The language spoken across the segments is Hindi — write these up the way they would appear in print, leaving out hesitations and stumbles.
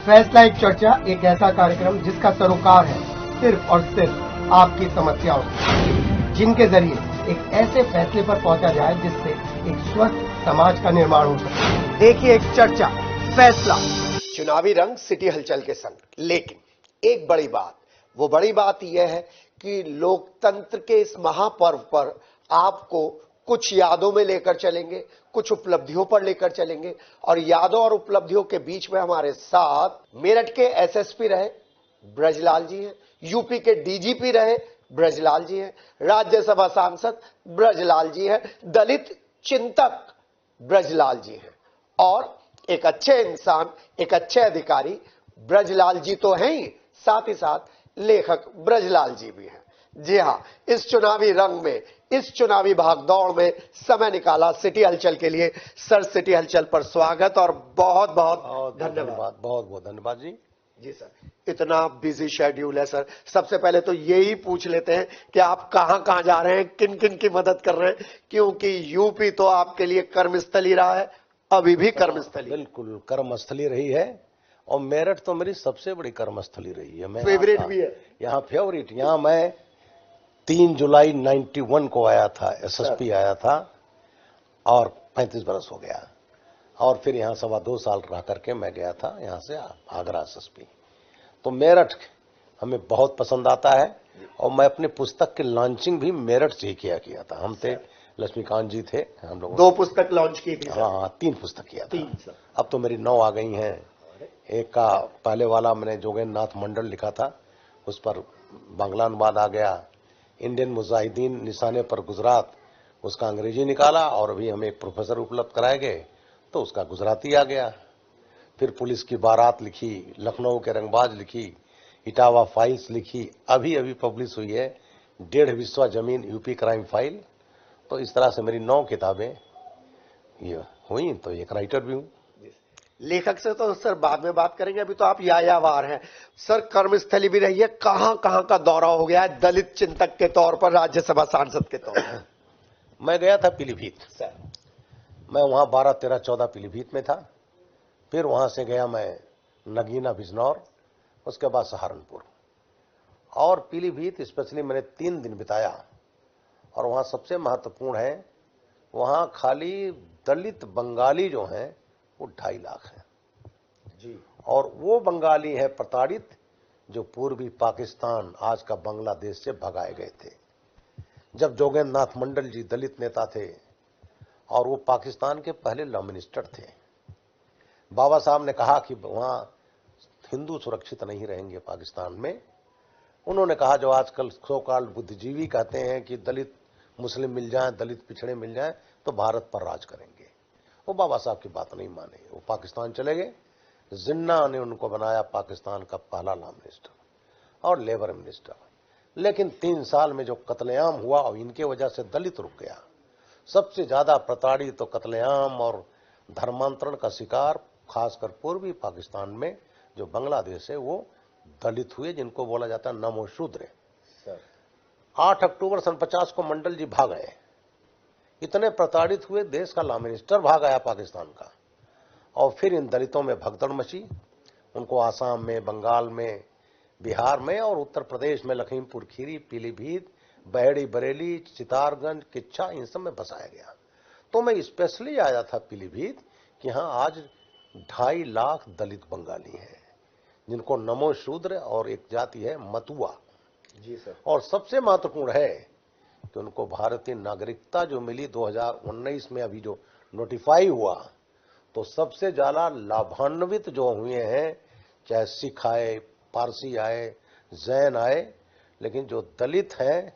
फैसला एक चर्चा, एक ऐसा कार्यक्रम जिसका सरोकार है सिर्फ और सिर्फ आपकी समस्याओं से, जिनके जरिए एक ऐसे फैसले पर पहुंचा जाए जिससे एक स्वस्थ समाज का निर्माण हो सके। देखिए एक चर्चा, फैसला। चुनावी रंग सिटी हलचल के संग, लेकिन एक बड़ी बात, वो बड़ी बात यह है कि लोकतंत्र के इस महापर्व पर आपको कुछ यादों में लेकर चलेंगे, कुछ उपलब्धियों पर लेकर चलेंगे। और यादों और उपलब्धियों के बीच में हमारे साथ मेरठ के एसएसपी रहे ब्रजलाल जी हैं, यूपी के डीजीपी रहे ब्रजलाल जी हैं, राज्यसभा सांसद ब्रजलाल जी हैं, दलित चिंतक ब्रजलाल जी हैं, और एक अच्छे इंसान, एक अच्छे अधिकारी ब्रजलाल जी तो हैं ही, साथ ही साथ लेखक ब्रजलाल जी भी हैं। जी हां, इस चुनावी रंग में, इस चुनावी भागदौड़ में समय निकाला सिटी हलचल के लिए। सर, सिटी हलचल पर स्वागत और बहुत बहुत धन्यवाद। बहुत बहुत धन्यवाद जी। जी सर, इतना बिजी शेड्यूल है सर। सबसे पहले तो यही पूछ लेते हैं कि आप कहां कहां जा रहे हैं, किन किन की मदद कर रहे हैं, क्योंकि यूपी तो आपके लिए कर्मस्थली रहा है, अभी भी कर्मस्थली। बिल्कुल कर्मस्थली रही है, और मेरठ तो मेरी सबसे बड़ी कर्मस्थली रही है। मैं फेवरेट भी है यहाँ, फेवरेट। यहाँ मैं 3 जुलाई 91 को आया था, एसएसपी आया था, और 35 बरस हो गया। और फिर यहाँ 2.25 साल रह करके मैं गया था यहाँ से आगरा एसएसपी। तो मेरठ हमें बहुत पसंद आता है, और मैं अपनी पुस्तक की लॉन्चिंग भी मेरठ से ही किया था। हम थे, लक्ष्मीकांत जी थे, हम लोग 2 पुस्तक लॉन्च की थी। हाँ, 3 पुस्तक किया था। 3 अब तो मेरी 9 आ गई हैं। एक का पहले वाला मैंने जोगेंद्र नाथ मंडल लिखा था, उस पर बांग्ला अनुवाद आ गया। इंडियन मुजाहिदीन निशाने पर गुजरात, उसका अंग्रेजी निकाला, और अभी हमें एक प्रोफेसर उपलब्ध कराए गए तो उसका गुजराती आ गया। फिर पुलिस की बारात लिखी, लखनऊ के रंगबाज लिखी, इटावा फाइल्स लिखी, अभी अभी पब्लिश हुई है 1.5 विश्वा जमीन यूपी क्राइम फाइल। तो इस तरह से मेरी 9 किताबें ये हुई। तो एक राइटर भी हूं। लेखक से तो सर बाद में बात करेंगे, अभी तो आप यायावार हैं। सर, कर्मस्थली भी रही है, कहां कहां का दौरा हो गया है दलित चिंतक के तौर पर, राज्यसभा सांसद के तौर पर? मैं गया था पीलीभीत सर, मैं वहां 12, 13, 14 पीलीभीत में था। फिर वहां से गया मैं नगीना, बिजनौर, उसके बाद सहारनपुर, और पीलीभीत स्पेशली मैंने 3 दिन बिताया। और वहां सबसे महत्वपूर्ण है, वहां खाली दलित बंगाली जो हैं वो 2.5 लाख हैं जी। और वो बंगाली है प्रताड़ित, जो पूर्वी पाकिस्तान, आज का बांग्लादेश, से भगाए गए थे। जब जोगेंद्र नाथ मंडल जी दलित नेता थे, और वो पाकिस्तान के पहले लॉ मिनिस्टर थे। बाबा साहब ने कहा कि वहां हिंदू सुरक्षित नहीं रहेंगे पाकिस्तान में। उन्होंने कहा, जो आजकल सो कॉल्ड बुद्धिजीवी कहते हैं कि दलित मुस्लिम मिल जाएं, दलित पिछड़े मिल जाएं तो भारत पर राज करेंगे, वो बाबा साहब की बात नहीं माने, वो पाकिस्तान चले गए। जिन्ना ने उनको बनाया पाकिस्तान का पहला लॉ मिनिस्टर और लेबर मिनिस्टर। लेकिन 3 साल में जो कत्लेआम हुआ, और इनके वजह से दलित रुक गया। सबसे ज्यादा प्रताड़ित तो कत्लेआम और धर्मांतरण का शिकार खासकर पूर्वी पाकिस्तान में जो बांग्लादेश है वो दलित हुए, जिनको बोला जाता है नमो शूद्र। 8 अक्टूबर सन 50 को मंडल जी भाग गए। इतने प्रताड़ित हुए, देश का लॉ मिनिस्टर भाग आया पाकिस्तान का। और फिर इन दलितों में भगदड़ मची। उनको आसाम में, बंगाल में, बिहार में और उत्तर प्रदेश में लखीमपुर खीरी, पीलीभीत, बहेड़ी बरेली, चितारगंज, किच्छा, इन सब में बसाया गया। तो मैं स्पेशली आया था पीलीभीत कि यहां आज 2.5 लाख दलित बंगाली हैं, जिनको नमो शूद्र और एक जाति है मतुआ। जी सर। और सबसे महत्वपूर्ण है कि उनको भारतीय नागरिकता जो मिली 2019 में, अभी जो नोटिफाई हुआ, तो सबसे ज्यादा लाभान्वित जो हुए हैं, चाहे सिख आए, पारसी आए, जैन आए, लेकिन जो दलित हैं,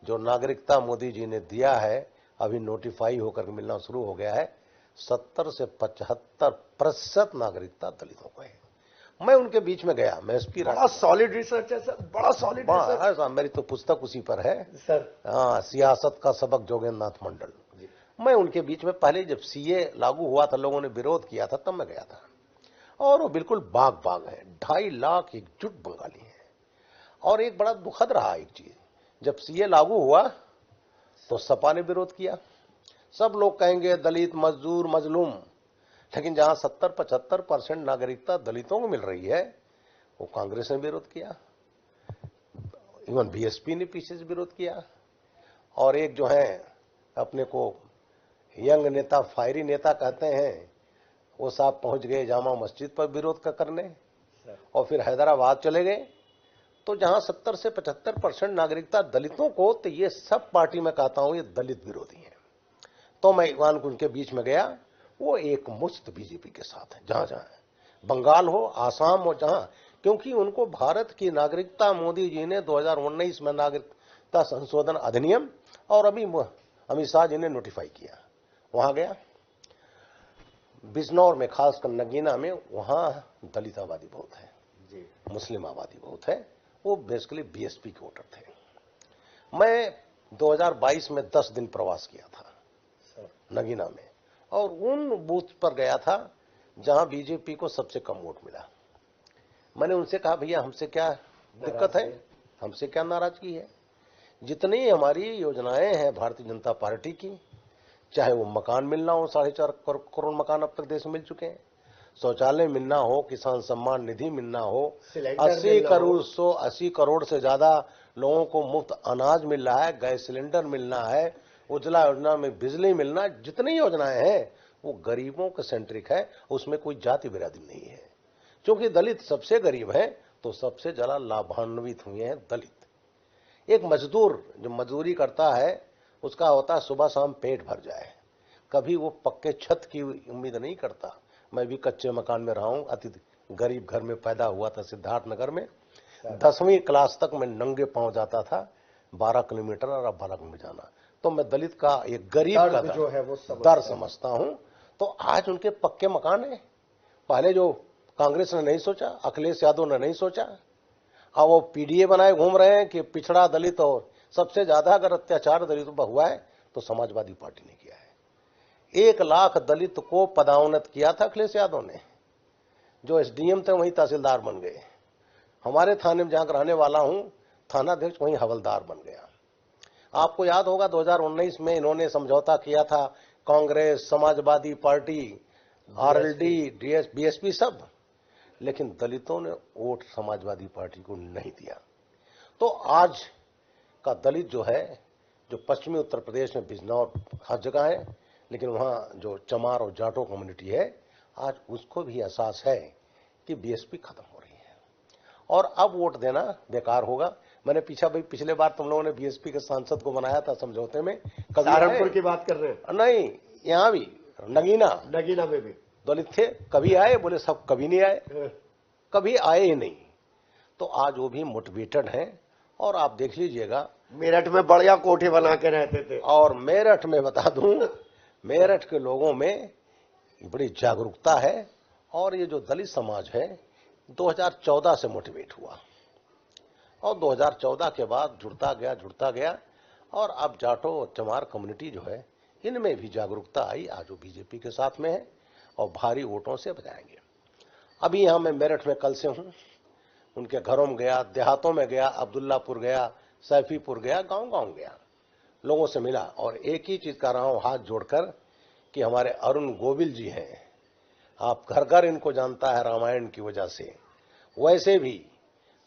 जो नागरिकता मोदी जी ने दिया है, अभी नोटिफाई होकर मिलना शुरू हो गया है, 70 से 75% नागरिकता दलितों को है। मैं उनके बीच में गया, मैं एसपी रहा। बड़ा सॉलिड रिसर्च है सर, बड़ा सॉलिड रिसर्च। मेरी तो पुस्तक उसी पर है सर। हाँ, सियासत का सबक, जोगेंद्र नाथ मंडल। मैं उनके बीच में, पहले जब सीए लागू हुआ था, लोगों ने विरोध किया था, तब मैं गया था। और वो बिल्कुल बाग बाग है, 2.5 लाख एकजुट बंगाली हैं। और एक बड़ा दुखद रहा एक चीज, जब सीए लागू हुआ तो सपा ने विरोध किया। सब लोग कहेंगे दलित मजदूर मजलूम, लेकिन जहां 70-75% नागरिकता दलितों को मिल रही है, वो कांग्रेस ने विरोध किया, इवन बीएसपी ने पीछे से विरोध किया, और एक जो है अपने को यंग नेता, फायरी नेता कहते हैं, वो साहब पहुंच गए जामा मस्जिद पर विरोध करने, और फिर हैदराबाद चले गए। तो जहां 70 से 75% नागरिकता दलितों को, तो ये सब पार्टी में कहता हूं ये दलित विरोधी हैं। तो मैं ईवान को उनके बीच में गया, वो एक मुश्त बीजेपी के साथ है, जहां जहां बंगाल हो, आसाम हो, जहां, क्योंकि उनको भारत की नागरिकता मोदी जी ने 2019 में नागरिकता संशोधन अधिनियम और अभी अमित शाह जी ने नोटिफाई किया। वहां गया बिजनौर में, खासकर नगीना में, वहां दलित आबादी बहुत है, मुस्लिम आबादी बहुत है, वो बेसिकली बीएसपी के वोटर थे। मैं 2022 में 10 दिन प्रवास किया था नगीना में, और उन बूथ पर गया था जहां बीजेपी को सबसे कम वोट मिला। मैंने उनसे कहा, भैया हमसे क्या दिक्कत है, हमसे क्या नाराजगी है? जितनी हमारी योजनाएं हैं भारतीय जनता पार्टी की, चाहे वो मकान मिलना हो, 4.5 करोड़ मकान अब तक देश में मिल चुके हैं, शौचालय मिलना हो, किसान सम्मान निधि मिलना हो, 80 करोड़ से ज्यादा लोगों को मुफ्त अनाज मिल रहा है, गैस सिलेंडर मिलना है, उज्ज्वला योजना में बिजली मिलना, जितनी योजनाएं हैं वो गरीबों के सेंट्रिक है, उसमें कोई जाति बिरादरी नहीं है। क्योंकि दलित सबसे गरीब है, तो सबसे ज्यादा लाभान्वित हुए हैं दलित। एक मजदूर जो मजदूरी करता है, उसका होता है सुबह शाम पेट भर जाए, कभी वो पक्के छत की उम्मीद नहीं करता। मैं भी कच्चे मकान में रहा हूं, अति गरीब घर में पैदा हुआ था सिद्धार्थ नगर में। 10वीं क्लास तक मैं नंगे पांव जाता था, 12 किलोमीटर और अब 12 किलोमीटर जाना। तो मैं दलित का, एक गरीब का जो है वो दर्द समझता हूं। तो आज उनके पक्के मकान है, पहले जो कांग्रेस ने नहीं सोचा, अखिलेश यादव ने नहीं सोचा, अब वो पीडीए बनाए घूम रहे हैं कि पिछड़ा दलित, और सबसे ज्यादा अगर अत्याचार दलितों पर हुआ है तो समाजवादी पार्टी ने किया है। 1 लाख दलित को पदोन्नत किया था अखिलेश यादव ने, जो एसडीएम थे वहीं तहसीलदार बन गए। हमारे थाने में जहां रहने वाला हूं, थानाध्यक्ष वहीं हवलदार बन गया। आपको याद होगा 2019 में इन्होंने समझौता किया था, Congress, Samajwadi party, RLD, BSP सब, लेकिन दलितों ने वोट समाजवादी पार्टी को नहीं दिया। तो आज का दलित जो है, जो पश्चिमी उत्तर प्रदेश में बिजनौर हर जगह है, लेकिन वहां जो चमार और जाटो कम्युनिटी है, आज उसको भी एहसास है कि बीएसपी खत्म हो रही है और अब वोट देना बेकार होगा। मैंने पिछले बार तुम लोगों ने बीएसपी के सांसद को बनाया था समझौते में, सहारनपुर की बात कर रहे हैं? नहीं, यहां भी नगीना में भी दलित थे, कभी आए? बोले सब कभी नहीं आए, कभी आए ही नहीं। तो आज वो भी मोटिवेटेड हैं, और आप देख लीजिएगा मेरठ में बढ़िया कोठे बना के रहते थे, और मेरठ में बता दूं, मेरठ के लोगों में बड़ी जागरूकता है। और ये जो दलित समाज है 2014 से मोटिवेट हुआ, और 2014 के बाद जुड़ता गया, और अब जाटो और चमार कम्युनिटी जो है, इनमें भी जागरूकता आई। आज वो बीजेपी के साथ में है और भारी वोटों से बचाएंगे। अभी यहां मैं मेरठ में कल से हूं, उनके घरों में गया, देहातों में गया, अब्दुल्लापुर गया, सैफीपुर गया, गांव गया, लोगों से मिला, और एक ही चीज कर रहा हूं हाथ जोड़कर कि हमारे अरुण गोविल जी हैं, आप घर घर इनको जानता है रामायण की वजह से, वैसे भी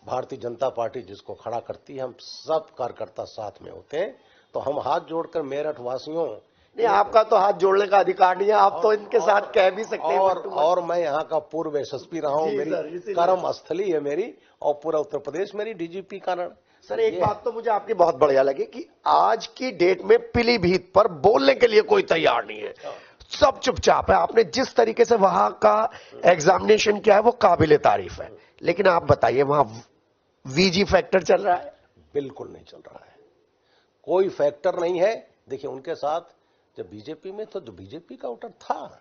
भारतीय जनता पार्टी जिसको खड़ा करती है, हम सब कार्यकर्ता साथ में होते हैं। तो हम हाथ जोड़कर मेरठ वासियों, नहीं आपका तो हाथ जोड़ने का अधिकार नहीं है, आप तो इनके साथ कह भी सकते हैं। और मैं यहाँ का पूर्व एसएसपी रहा हूँ, मेरी कर्म स्थली है मेरी, और पूरा उत्तर प्रदेश मेरी डीजीपी कारण। सर एक बात तो मुझे आपकी बहुत बढ़िया लगी कि आज की डेट में पीलीभीत पर बोलने के लिए कोई तैयार नहीं है, सब चुपचाप है। आपने जिस तरीके से वहां का एग्जामिनेशन किया है वो काबिले तारीफ है, लेकिन आप बताइए वहां वीजी फैक्टर चल रहा है? बिल्कुल नहीं चल रहा है, कोई फैक्टर नहीं है। देखिए उनके साथ जब बीजेपी में तो जो बीजेपी का वोटर था,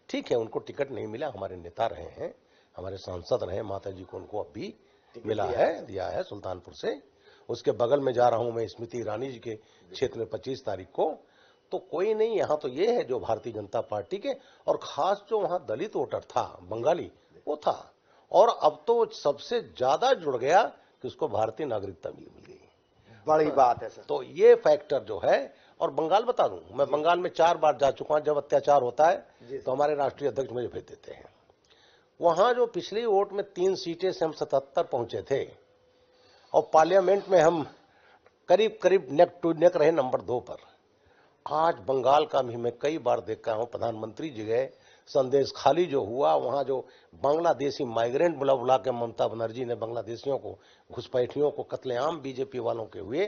ठीक है, उनको टिकट नहीं मिला, हमारे नेता रहे हैं, हमारे सांसद रहे, माता जी को उनको अब भी मिला है, दिया है सुल्तानपुर से। उसके बगल में जा रहा हूं मैं स्मृति ईरानी जी के क्षेत्र में 25 तारीख को। तो कोई नहीं, यहां तो ये है जो भारतीय जनता पार्टी के, और खास जो वहां दलित वोटर था बंगाली, वो था, और अब तो सबसे ज्यादा जुड़ गया कि उसको भारतीय नागरिकता भी मिल गई। बड़ी बात है सर। तो ये फैक्टर जो है, और बंगाल बता दूं, मैं बंगाल में 4 बार जा चुका हूं। जब अत्याचार होता है तो हमारे राष्ट्रीय अध्यक्ष मुझे भेज देते हैं। वहां जो पिछली वोट में 3 सीटें से हम 77 पहुंचे थे, और पार्लियामेंट में हम करीब करीब नेक टू नेक रहे नंबर 2 पर। आज बंगाल का भी मैं कई बार देखा हूं, प्रधानमंत्री जी गए, संदेश खाली जो हुआ, वहां जो बांग्लादेशी माइग्रेंट बुला बुला के ममता बनर्जी ने बांग्लादेशियों को, घुसपैठियों को कत्लेआम बीजेपी वालों के हुए,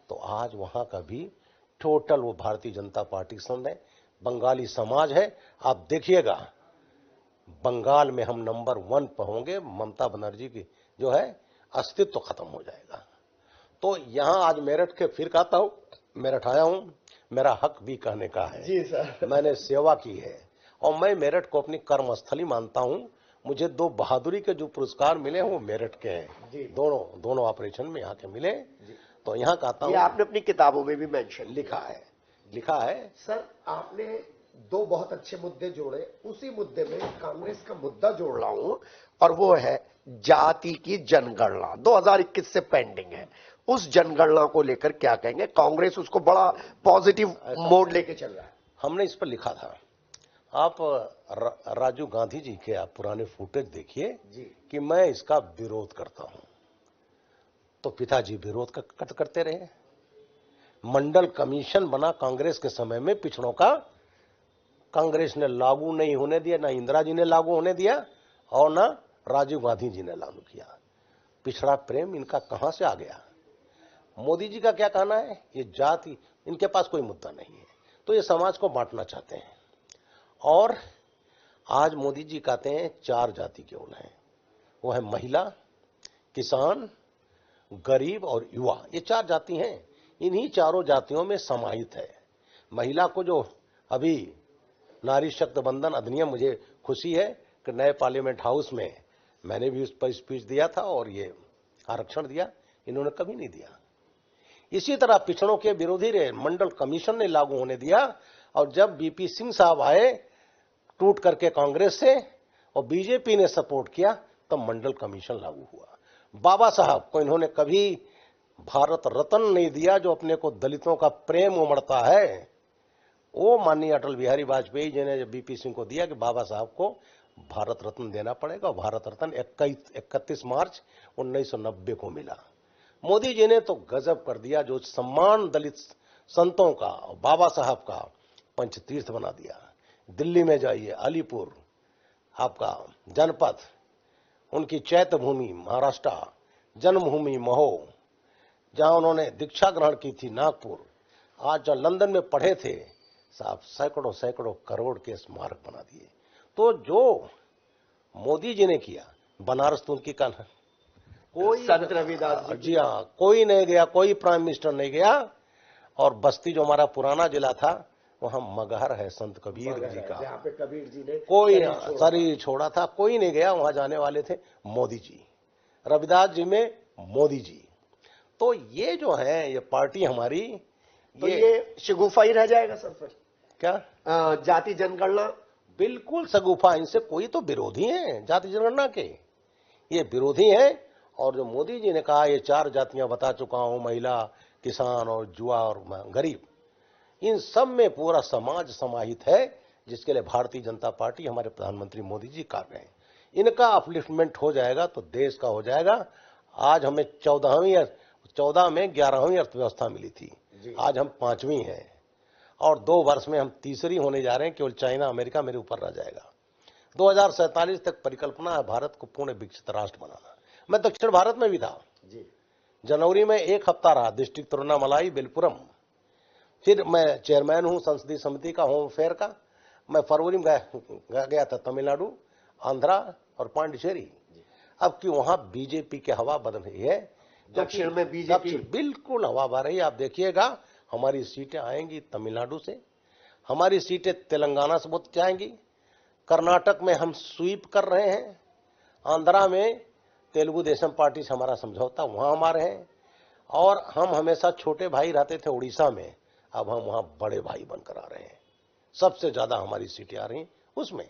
तो आज वहां का भी टोटल वो भारतीय जनता पार्टी संग है, बंगाली समाज है। आप देखिएगा बंगाल में हम नंबर 1 पर होंगे, ममता बनर्जी की जो है अस्तित्व खत्म हो जाएगा। तो यहां आज मेरठ के फिर कहता हूं, मेरठ आया हूं, मेरा हक भी कहने का है। जी सर। मैंने सेवा की है और मैं मेरठ को अपनी कर्मस्थली मानता हूं। मुझे 2 बहादुरी के जो पुरस्कार मिले हैं वो मेरठ के हैं, दोनों ऑपरेशन में यहाँ के मिले। तो यहाँ कहता हूँ, आपने अपनी किताबों में भी मेंशन लिखा है। सर आपने 2 बहुत अच्छे मुद्दे जोड़े, उसी मुद्दे में कांग्रेस का मुद्दा जोड़ रहा हूं, और वो है जाति की जनगणना 2021 से पेंडिंग है। उस जनगणना को लेकर क्या कहेंगे? कांग्रेस उसको बड़ा पॉजिटिव मोड लेके चल रहा है। हमने इस पर लिखा था, आप राजीव गांधी जी के आप पुराने फुटेज देखिए कि मैं इसका विरोध करता हूं, तो पिताजी विरोध करते रहे। मंडल कमीशन बना कांग्रेस के समय में, पिछड़ों का कांग्रेस ने लागू नहीं होने दिया, ना इंदिरा जी ने लागू होने दिया और ना राजीव गांधी जी ने लागू किया। पिछड़ा प्रेम इनका कहां से आ गया? मोदी जी का क्या कहना है? ये जाति, इनके पास कोई मुद्दा नहीं है, तो ये समाज को बांटना चाहते हैं। और आज मोदी जी कहते हैं 4 जाति केवल हैं, वो है महिला, किसान, गरीब और युवा। ये 4 जाति हैं, इन्हीं चारों जातियों में समाहित है। महिला को जो अभी नारी शक्ति बंधन अधिनियम, मुझे खुशी है कि नए पार्लियामेंट हाउस में मैंने भी उस पर स्पीच दिया था और ये आरक्षण दिया, इन्होंने कभी नहीं दिया। इसी तरह पिछड़ों के विरोधी रहे, मंडल कमीशन ने लागू होने दिया, और जब बीपी सिंह साहब आए टूट करके कांग्रेस से और बीजेपी ने सपोर्ट किया, तब मंडल कमीशन लागू हुआ। बाबा साहब को इन्होंने कभी भारत रत्न नहीं दिया, जो अपने को दलितों का प्रेम उमड़ता है। वो माननीय अटल बिहारी वाजपेयी जी ने जब बीपी सिंह को दिया कि बाबा साहब को भारत रत्न देना पड़ेगा, भारत रत्न 31 मार्च 1990 को मिला। मोदी जी ने तो गजब कर दिया, जो सम्मान दलित संतों का, बाबा साहब का पंचतीर्थ बना दिया। दिल्ली में जाइए, अलीपुर आपका जनपद, उनकी चैत्य भूमि महाराष्ट्र, जन्मभूमि महो, जहां उन्होंने दीक्षा ग्रहण की थी नागपुर, आज जहां लंदन में पढ़े थे, साहब सैकड़ों करोड़ के स्मारक बना दिए। तो जो मोदी जी ने किया, बनारस तो उनकी कल है, कोई संत रविदास जी हाँ, कोई नहीं गया, कोई प्राइम मिनिस्टर नहीं गया। और बस्ती जो हमारा पुराना जिला था, वहां मगहर है संत कबीर जी का, जहाँ पे कबीर जी ने कोई शरीर छोड़ा था, कोई नहीं गया। वहां जाने वाले थे मोदी जी, रविदास जी में मोदी जी। तो ये जो है ये पार्टी हमारी, तो ये शगुफा ही रह जाएगा सर फिर क्या जाति जनगणना? बिल्कुल सगुफा, इनसे कोई तो विरोधी हैं जाति जनगणना के, ये विरोधी हैं। और जो मोदी जी ने कहा ये 4 जातियां बता चुका हूं, महिला, किसान और युवा और गरीब, इन सब में पूरा समाज समाहित है, जिसके लिए भारतीय जनता पार्टी, हमारे प्रधानमंत्री मोदी जी कर रहे हैं। इनका अपलिफ्टमेंट हो जाएगा तो देश का हो जाएगा। आज हमें 14 में 11वीं अर्थव्यवस्था मिली थी, आज हम 5वीं हैं, और 2 वर्ष में हम तीसरी होने जा रहे हैं। केवल चाइना अमेरिका मेरे ऊपर रह जाएगा। 2047 तक परिकल्पना है भारत को पूर्ण विकसित राष्ट्र बनाना। मैं दक्षिण भारत में भी था जी। जनवरी में 1 हफ्ता रहा, डिस्ट्रिक्ट तिरुवन्नामलाई बेलपुरम। फिर मैं चेयरमैन हूं संसदीय समिति का, होम अफेयर का। मैं फरवरी में गया था तमिलनाडु, आंध्रा और पांडिचेरी। अब कि वहां बीजेपी की हवा बदल रही है, दक्षिण में बीजेपी बिल्कुल हवा बह रही है। आप देखिएगा हमारी सीटें आएंगी तमिलनाडु से, हमारी सीटें तेलंगाना से बहुत जाएंगी, कर्नाटक में हम स्वीप कर रहे हैं, आंध्रा में तेलुगु देशम पार्टी से हमारा समझौता, वहां हमारे हैं। और हम हमेशा छोटे भाई रहते थे उड़ीसा में, अब हम वहां बड़े भाई बनकर आ रहे हैं। सबसे ज्यादा हमारी सीटें आ रही उसमें,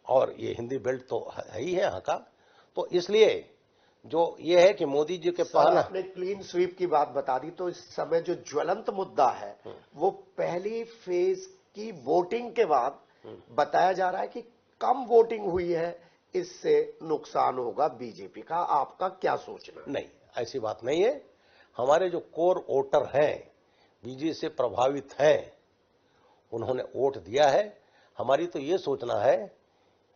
और ये हिंदी बेल्ट तो है ही है यहाँ का। तो इसलिए जो ये है कि मोदी जी के पहला आपने क्लीन स्वीप की बात बता दी, तो इस समय जो ज्वलंत मुद्दा है वो पहली फेज की वोटिंग के बाद बताया जा रहा है कि कम वोटिंग हुई है, इससे नुकसान होगा बीजेपी का। आपका क्या सोचना? नहीं, ऐसी बात नहीं है। हमारे जो कोर वोटर हैं, बीजेपी से प्रभावित हैं, उन्होंने वोट दिया है। हमारी तो ये सोचना है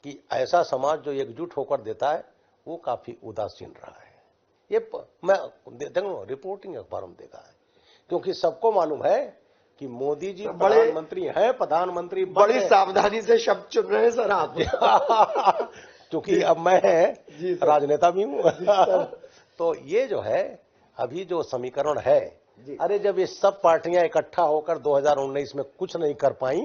कि ऐसा समाज जो एकजुट होकर देता है वो काफी उदासीन रहा है। ये मैं देखो रिपोर्टिंग अखबारों में देखा है, क्योंकि सबको मालूम है कि मोदी जी प्रधानमंत्री हैं, प्रधानमंत्री बड़ी सावधानी से शब्द चुन रहे हैं सर आप। क्योंकि अब मैं राजनेता भी हूं। तो ये जो है अभी जो समीकरण है, अरे जब ये सब पार्टियां इकट्ठा होकर 2019 में कुछ नहीं कर पाई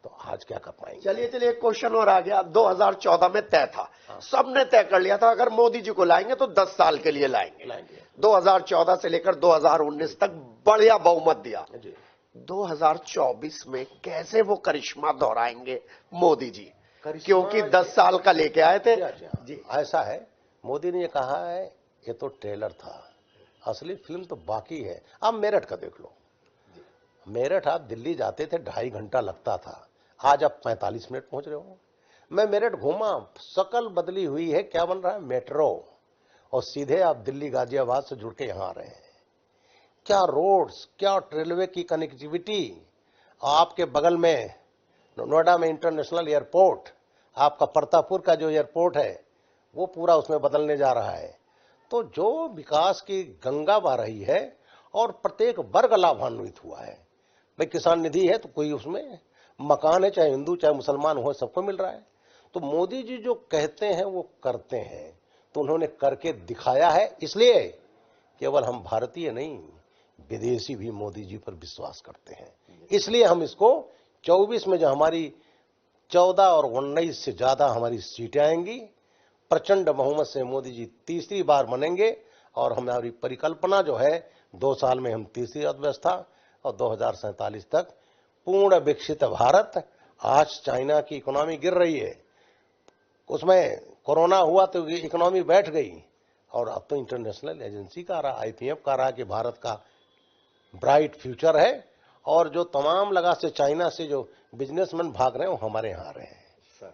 तो आज क्या कर पाएंगे? चलिए एक क्वेश्चन और आ गया। 2014 में तय था, सबने तय कर लिया था अगर मोदी जी को लाएंगे तो 10 साल के लिए लाएंगे। 2014 से लेकर 2019 तक बढ़िया बहुमत दिया। 2024 में कैसे वो करिश्मा दोहराएंगे मोदी जी, क्योंकि 10 साल का लेके आए थे जी। ऐसा है, मोदी ने ये कहा है ये तो ट्रेलर था, असली फिल्म तो बाकी है। आप मेरठ का देख लो, मेरठ आप दिल्ली जाते थे 2.5 घंटा लगता था, आज आप 45 मिनट पहुंच रहे हो। मैं मेरठ घूमा, शकल बदली हुई है। क्या बन रहा है? मेट्रो, और सीधे आप दिल्ली गाजियाबाद से जुड़ के यहां आ रहे हैं। क्या रोड्स, क्या रेलवे की कनेक्टिविटी। आपके बगल में नोएडा में इंटरनेशनल एयरपोर्ट, आपका परतापुर का जो एयरपोर्ट है वो पूरा उसमें बदलने जा रहा है। तो जो विकास की गंगा बह रही है और प्रत्येक वर्ग लाभान्वित हुआ है। भाई किसान निधि है तो कोई उसमें मकान है, चाहे हिंदू चाहे मुसलमान हो, सबको मिल रहा है। तो मोदी जी जो कहते हैं वो करते हैं, तो उन्होंने करके दिखाया है। इसलिए केवल हम भारतीय नहीं, विदेशी भी मोदी जी पर विश्वास करते हैं। इसलिए हम इसको 24 में जो हमारी 14 और 19 से ज्यादा हमारी सीटें आएंगी, प्रचंड बहुमत से मोदी जी तीसरी बार बनेंगे। और हमारी परिकल्पना जो है 2 साल में हम तीसरी अर्थव्यवस्था और 2047 तक पूर्ण विकसित भारत। आज चाइना की इकोनॉमी गिर रही है, उसमें कोरोना हुआ तो इकोनॉमी बैठ गई, और अब तो इंटरनेशनल एजेंसी का रहा, IPF का रहा कि भारत का ब्राइट फ्यूचर है। और जो तमाम लगा से चाइना से जो बिजनेसमैन भाग रहे हैं वो हमारे यहाँ आ रहे हैं। सर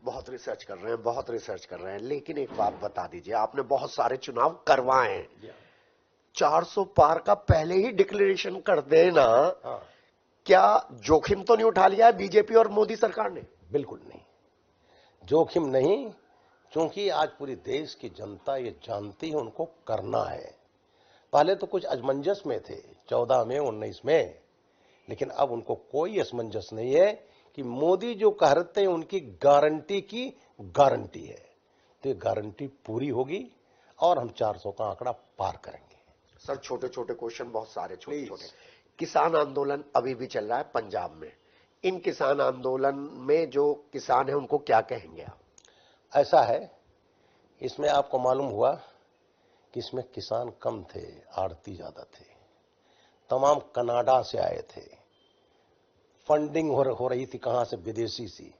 बहुत रिसर्च कर रहे हैं, बहुत रिसर्च कर रहे हैं, लेकिन एक बात बता दीजिए, आपने बहुत सारे चुनाव करवाए हैं, 400 पार का पहले ही डिक्लेरेशन कर देना, क्या जोखिम तो नहीं उठा लिया है बीजेपी और मोदी सरकार ने? बिल्कुल नहीं, जोखिम नहीं, क्योंकि आज पूरी देश की जनता ये जानती है उनको करना है। पहले तो कुछ असमंजस में थे 14 में 19 में, लेकिन अब उनको कोई असमंजस नहीं है कि मोदी जो कहते हैं उनकी गारंटी की गारंटी है, तो ये गारंटी पूरी होगी और हम 400 का आंकड़ा पार करेंगे। सर छोटे छोटे क्वेश्चन, बहुत सारे छोटे छोटे। किसान आंदोलन अभी भी चल रहा है पंजाब में, इन किसान आंदोलन में जो किसान है उनको क्या कहेंगे आप? ऐसा है, इसमें आपको मालूम हुआ कि इसमें किसान कम थे, आड़ती ज्यादा थे, तमाम कनाडा से आए थे, फंडिंग हो रही थी कहां से? विदेशी सी।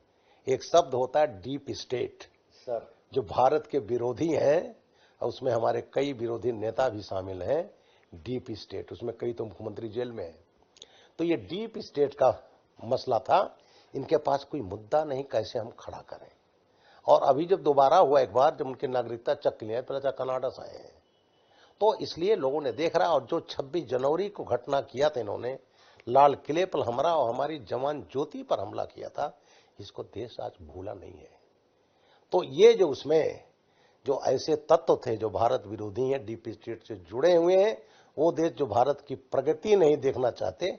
एक शब्द होता है डीप स्टेट सर, जो भारत के विरोधी हैं, और उसमें हमारे कई विरोधी नेता भी शामिल हैं। डीप स्टेट, उसमें कई तो मुख्यमंत्री जेल में है। तो ये डीप स्टेट का मसला था, इनके पास कोई मुद्दा नहीं, कैसे हम खड़ा करें। और अभी जब दोबारा हुआ एक बार, जब उनकी नागरिकता चेक लिया, पता कनाडा से आए हैं, तो इसलिए लोगों ने देख रहा। और जो 26 जनवरी को घटना किया था इन्होंने, लाल किले पर हमला और हमारी जवान ज्योति पर हमला किया था, इसको देश आज भूला नहीं है। तो ये जो उसमें जो ऐसे तत्व थे जो भारत विरोधी हैं, डीप स्टेट से जुड़े हुए हैं, वो देश जो भारत की प्रगति नहीं देखना चाहते,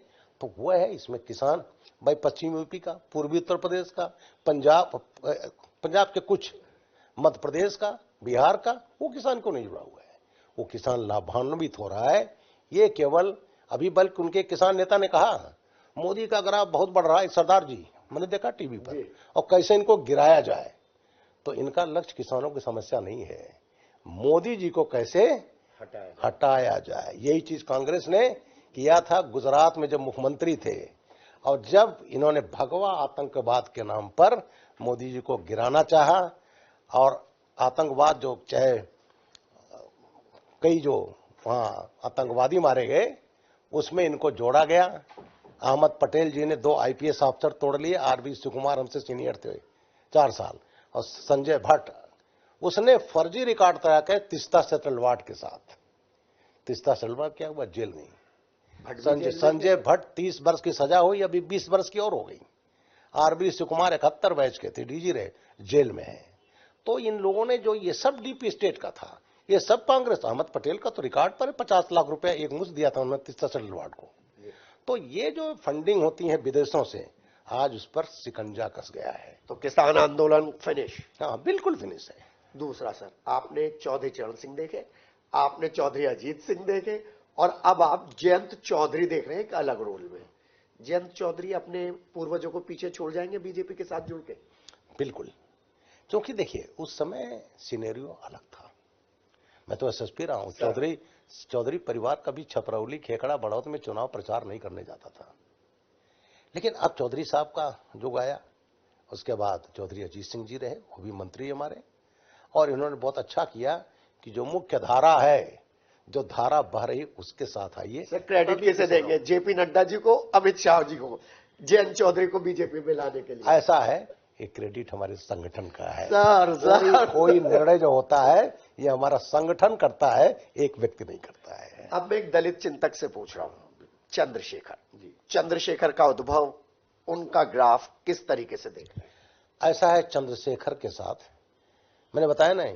तो वो है इसमें किसान। भाई पश्चिमी यूपी का, पूर्वी उत्तर प्रदेश का, पंजाब के कुछ, मध्य प्रदेश का, बिहार का, वो किसान को नहीं जुड़ा हुआ है। वो किसान लाभान्वित हो रहा है। ये केवल अभी, बल्कि उनके किसान नेता ने कहा मोदी का ग्राफ बहुत बढ़ रहा है सरदार जी, मैंने देखा टीवी पर, और कैसे इनको गिराया जाए। तो इनका लक्ष्य किसानों की समस्या नहीं है, मोदी जी को कैसे हटाया जाए। यही चीज कांग्रेस ने किया था गुजरात में जब मुख्यमंत्री थे, और जब इन्होंने भगवा आतंकवाद के नाम पर मोदी जी को गिराना चाहा। और आतंकवाद जो चाहे कई जो वहां आतंकवादी मारे गए उसमें इनको जोड़ा गया। अहमद पटेल जी ने 2 आईपीएस अफसर तोड़ लिए। आरबी सुकुमार हमसे सीनियर थे 4 साल, और संजय भट्ट उसने फर्जी रिकॉर्ड तैयार किया तीस्ता सेटलवाड के साथ। तीस्ता सेटलवाड क्या हुआ? जेल में। संजय भट्ट 30 वर्ष की सजा हुई, अभी 20 वर्ष की और हो गई। आरबी सुकुमार 71 बैच के थे, डीजी रहे, जेल में है। तो इन लोगों ने जो ये सब डीप स्टेट का था, ये सब कांग्रेस। अहमद पटेल का तो रिकॉर्ड पर 50 लाख रुपया एक मुश्त दिया था उन्होंने तीस्ता सेटलवाड को। तो ये जो फंडिंग होती है विदेशों से, आज उस पर शिकंजा कस गया है। तो किसान आंदोलन फिनिश? हाँ, बिल्कुल फिनिश है। दूसरा सर, आपने चौधरी चरण सिंह देखे, आपने चौधरी अजीत सिंह देखे, और अब आप जयंत चौधरी देख रहे हैं एक अलग रोल में। जयंत चौधरी अपने पूर्वजों को पीछे छोड़ जाएंगे बीजेपी के साथ जुड़ के? बिल्कुल, क्योंकि देखिए उस समय सिनेरियो अलग था। मैं तो एसएसपी रहा हूं। चौधरी परिवार कभी छपरौली, खेखड़ा, बड़ौद में चुनाव प्रचार नहीं करने जाता था। लेकिन अब चौधरी साहब का जुग आया। उसके बाद चौधरी अजीत सिंह जी रहे, वो भी मंत्री हमारे, और इन्होंने बहुत अच्छा किया कि जो मुख्य धारा है, जो धारा बह रही, उसके साथ आइए। सर क्रेडिट किसे देंगे? जेपी नड्डा जी को, अमित शाह जी को, जयंत चौधरी को बीजेपी में लाने के लिए? ऐसा है, ये क्रेडिट हमारे संगठन का है सर। कोई निर्णय जो होता है ये हमारा संगठन करता है, एक व्यक्ति नहीं करता है। अब मैं एक दलित चिंतक से पूछ रहा हूं, चंद्रशेखर जी, चंद्रशेखर का उद्भव, उनका ग्राफ किस तरीके से देख रहे हैं? ऐसा है, चंद्रशेखर के साथ मैंने बताया नहीं,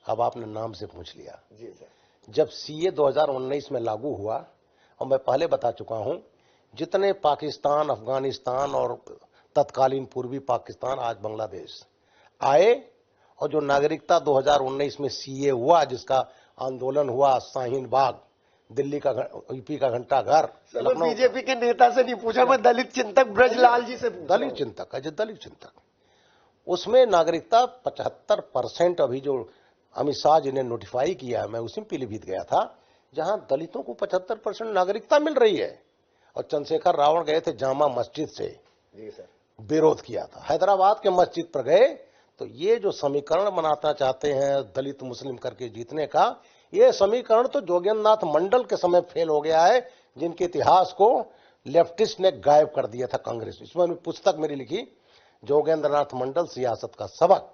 अब आपने नाम से पूछ लिया। जी सर। जब सीए 2019 में लागू हुआ, और मैं पहले बता चुका हूं, जितने पाकिस्तान, अफगानिस्तान और तत्कालीन पूर्वी पाकिस्तान, आज बांग्लादेश आए, और जो नागरिकता 2019 में सीए हुआ, जिसका आंदोलन हुआ, शाहीन बाग, दिल्ली का, यूपी का घंटा घर, बीजेपी के नेता से नहीं पूछा, मैं दलित चिंतक ब्रजलाल जी से पूछा। दलित चिंतक, दलित चिंतक, उसमें नागरिकता 75% अभी जो अमित शाह जी ने नोटिफाई किया है, मैं उसी में पीलीभीत गया था, जहां दलितों को 75% नागरिकता मिल रही है। और चंद्रशेखर रावण गए थे जामा मस्जिद से, जी सर, विरोध किया था। हैदराबाद के मस्जिद पर गए, तो ये जो समीकरण बनाना चाहते हैं दलित मुस्लिम करके जीतने का, ये समीकरण तो जोगेंद्र नाथ मंडल के समय फेल हो गया है, जिनके इतिहास को लेफ्टिस्ट ने गायब कर दिया था कांग्रेस। इसमें पुस्तक मेरी लिखी, जोगेंद्र नाथ मंडल सियासत का सबक।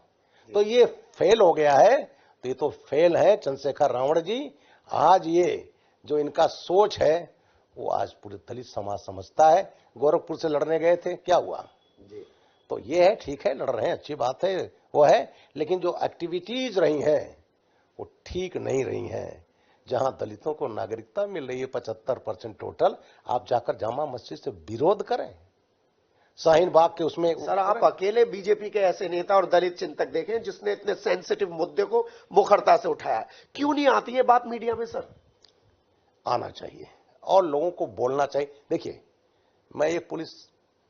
तो ये फेल हो गया है, तो ये तो फेल है चंद्रशेखर रावण जी। आज ये जो इनका सोच है, वो आज पूरे दलित समाज समझता है। गोरखपुर से लड़ने गए थे, क्या हुआ जी? तो ये है, ठीक है, लड़ रहे हैं, अच्छी बात है, वो है, लेकिन जो एक्टिविटीज रही हैं वो ठीक नहीं रही हैं। जहां दलितों को नागरिकता मिल रही है 75% टोटल, आप जाकर जामा मस्जिद से विरोध करें, शाहीन बाग के उसमें। सर आप अकेले बीजेपी के ऐसे नेता और दलित चिंतक देखें जिसने इतने सेंसिटिव मुद्दे को मुखरता से उठाया, क्यों नहीं आती है बात मीडिया में? सर आना चाहिए और लोगों को बोलना चाहिए। देखिए, मैं एक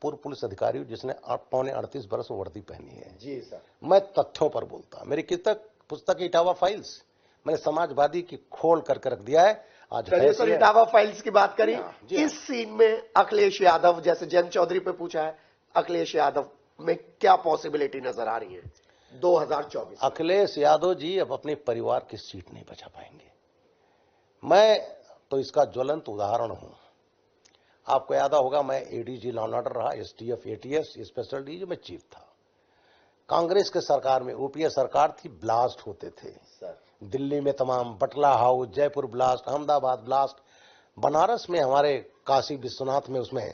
पूर्व पुलिस अधिकारी हूं जिसने 38 वर्ष वर्दी पहनी है। जी सर। मैं तथ्यों पर बोलता। मेरी पुस्तक इटावा फाइल्स मैंने समाजवादी की खोल करके रख दिया है। आज सर इटावा फाइल्स की बात करी, इस सीन में अखिलेश यादव, जैसे जयंत चौधरी पे पूछा है, अखिलेश यादव में क्या पॉसिबिलिटी नजर आ रही है 2024? अखिलेश यादव जी अब अपने परिवार की सीट नहीं बचा पाएंगे। मैं तो इसका ज्वलंत उदाहरण हूं। आपको याद होगा, मैं एडीजी लॉ एंड ऑर्डर रहा, एसटीएफ, एटीएस, स्पेशल डीजी में चीफ था। कांग्रेस के सरकार में, यूपीए सरकार थी, ब्लास्ट होते थे सर, दिल्ली में तमाम, Batla house, Jaipur blast, Ahmedabad blast, Banaras में हमारे काशी विश्वनाथ में उसमें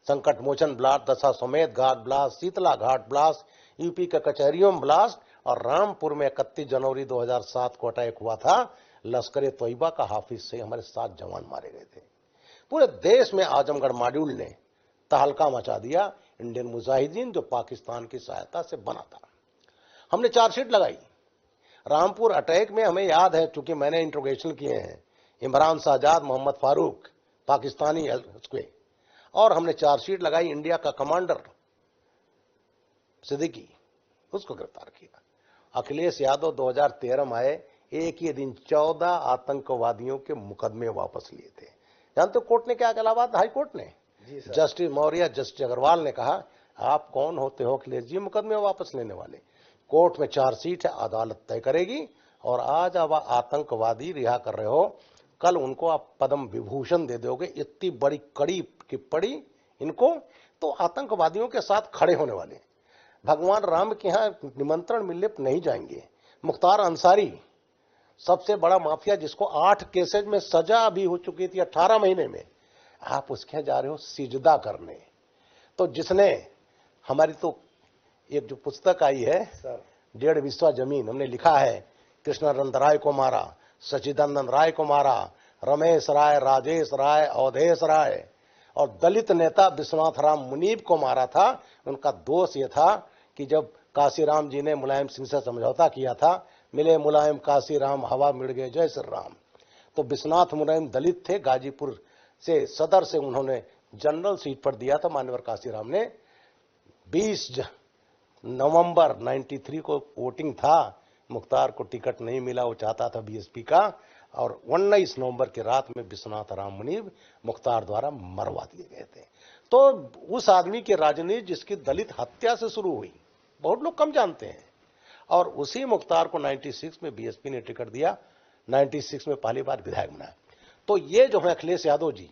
संकट मोचन ब्लास्ट, दशा समेत घाट ब्लास्ट, शीतला घाट ब्लास्ट, यूपी के कचहरियों में ब्लास्ट, और रामपुर में 31 जनवरी 2007 को अटैक हुआ था। लश्कर ए तोयबा का हाफिज से हमारे 7 जवान मारे गए थे। पूरे देश में आजमगढ़ मॉड्यूल ने तहलका मचा दिया, इंडियन मुजाहिदीन जो पाकिस्तान की सहायता से बना था। हमने चार्जशीट लगाई। रामपुर अटैक में हमें याद है, चूंकि मैंने इंट्रोगेशन किए हैं, इमरान शाहजाद, मोहम्मद फारूक, पाकिस्तानी उसके, और हमने चार्जशीट लगाई। इंडिया का कमांडर सिद्दीकी, उसको गिरफ्तार किया। अखिलेश यादव 2013 में आए, एक ही दिन 14 आतंकवादियों के मुकदमे वापस लिए थे। जानते हो कोर्ट ने क्या इलाहाबाद हाई कोर्ट ने, जस्टिस मौर्य, जस्टिस अग्रवाल ने कहा, आप कौन होते हो अखिलेश जी मुकदमे वापस लेने वाले? कोर्ट में चार्जशीट है, अदालत तय करेगी, और आज अब आतंकवादी रिहा कर रहे हो, कल उनको आप पद्म विभूषण दे दोगे। इतनी बड़ी कड़ी की पड़ी इनको, तो आतंकवादियों के साथ खड़े होने वाले भगवान राम के यहां निमंत्रण मिलने नहीं जाएंगे। मुख्तार अंसारी सबसे बड़ा माफिया, जिसको 8 केसेज में सजा भी हो चुकी थी 18 महीने में, आप उसके यहाँ जा रहे हो सिजदा करने। तो जिसने हमारी तो एक जो पुस्तक आई है 1.5 बिस्वा जमीन, हमने लिखा है कृष्णानंद राय को मारा, सचिदानंद राय को मारा, रमेश राय, राजेश राय, अवधेश राय और दलित नेता विश्वनाथ राम मुनीब को मारा था। उनका दोष यह था कि जब काशीराम जी ने मुलायम सिंह से समझौता किया था, मिले मुलायम काशीराम हवा मिल गए जय श्री राम, तो विश्वनाथ मुलायम दलित थे, गाजीपुर से सदर से उन्होंने जनरल सीट पर दिया था मान्यवर काशीराम ने। 20 नवंबर 93 को वोटिंग था, मुख्तार को टिकट नहीं मिला, वो चाहता था बीएसपी का, और 19 नवंबर की रात में विश्वनाथ राम मुनीब मुख्तार द्वारा मरवा दिए गए थे। तो उस आदमी की राजनीति जिसकी दलित हत्या से शुरू हुई, बहुत लोग कम जानते हैं, और उसी मुख्तार को 96 में बीएसपी ने टिकट दिया, 96 में पहली बार विधायक बनाया। तो ये जो है अखिलेश यादव जी,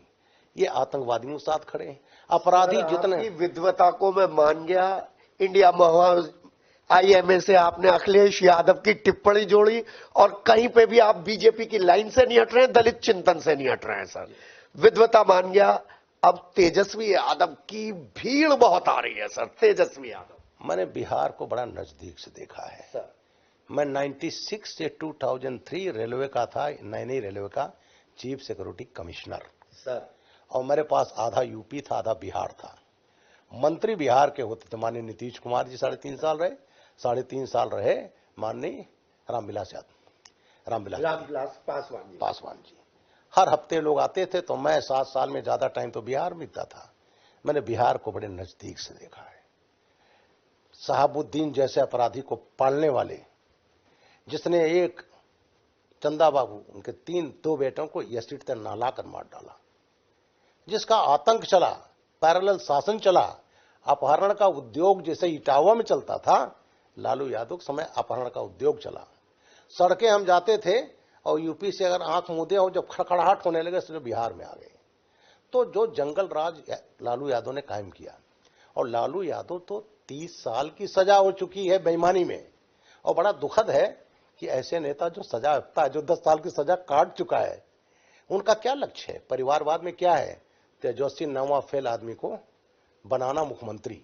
ये आतंकवादियों के साथ खड़े हैं। अपराधी जितने विद्वता को मैं मान गया। इंडिया IMA से आपने अखिलेश यादव की टिप्पणी जोड़ी, और कहीं पे भी आप बीजेपी की लाइन से नहीं हट रहे हैं, दलित चिंतन से नहीं हट रहे हैं सर। विद्वता मान गया। अब तेजस्वी यादव की भीड़ बहुत आ रही है सर। तेजस्वी यादव, मैंने बिहार को बड़ा नजदीक से देखा है सर। मैं 96 से 2003 रेलवे का था, नई रेलवे का चीफ सिक्योरिटी कमिश्नर सर, और मेरे पास आधा यूपी था, आधा बिहार था। मंत्री बिहार के होते थे माननीय नीतीश कुमार जी, 3.5 साल रहे, 3.5 साल रहे माननीय रामविलास पासवान जी। हर हफ्ते लोग आते थे, तो मैं 7 साल में ज्यादा टाइम तो बिहार में था। मैंने बिहार को बड़े नजदीक से देखा है। शहाबुद्दीन जैसे अपराधी को पालने वाले, जिसने एक चंदा बाबू, उनके 2 बेटों को एसिड से नहला कर मार डाला, जिसका आतंक चला, पैरेलल शासन चला, अपहरण का उद्योग जैसे इटावा में चलता था, लालू यादव के समय अपहरण का उद्योग चला। सड़कें हम जाते थे और यूपी से अगर आंख मूंदे और जब खड़खड़ाहट होने लगे तो बिहार में आ गए। तो जो जंगल राज लालू यादव ने कायम किया, और लालू यादव तो 30 साल की सजा हो चुकी है बेईमानी में, और बड़ा दुखद है कि ऐसे नेता जो सजा हफ्ता है, जो 10 साल की सजा काट चुका है, उनका क्या लक्ष्य है? परिवारवाद में क्या है? तेजस्वी 9वां फेल आदमी को बनाना मुख्यमंत्री।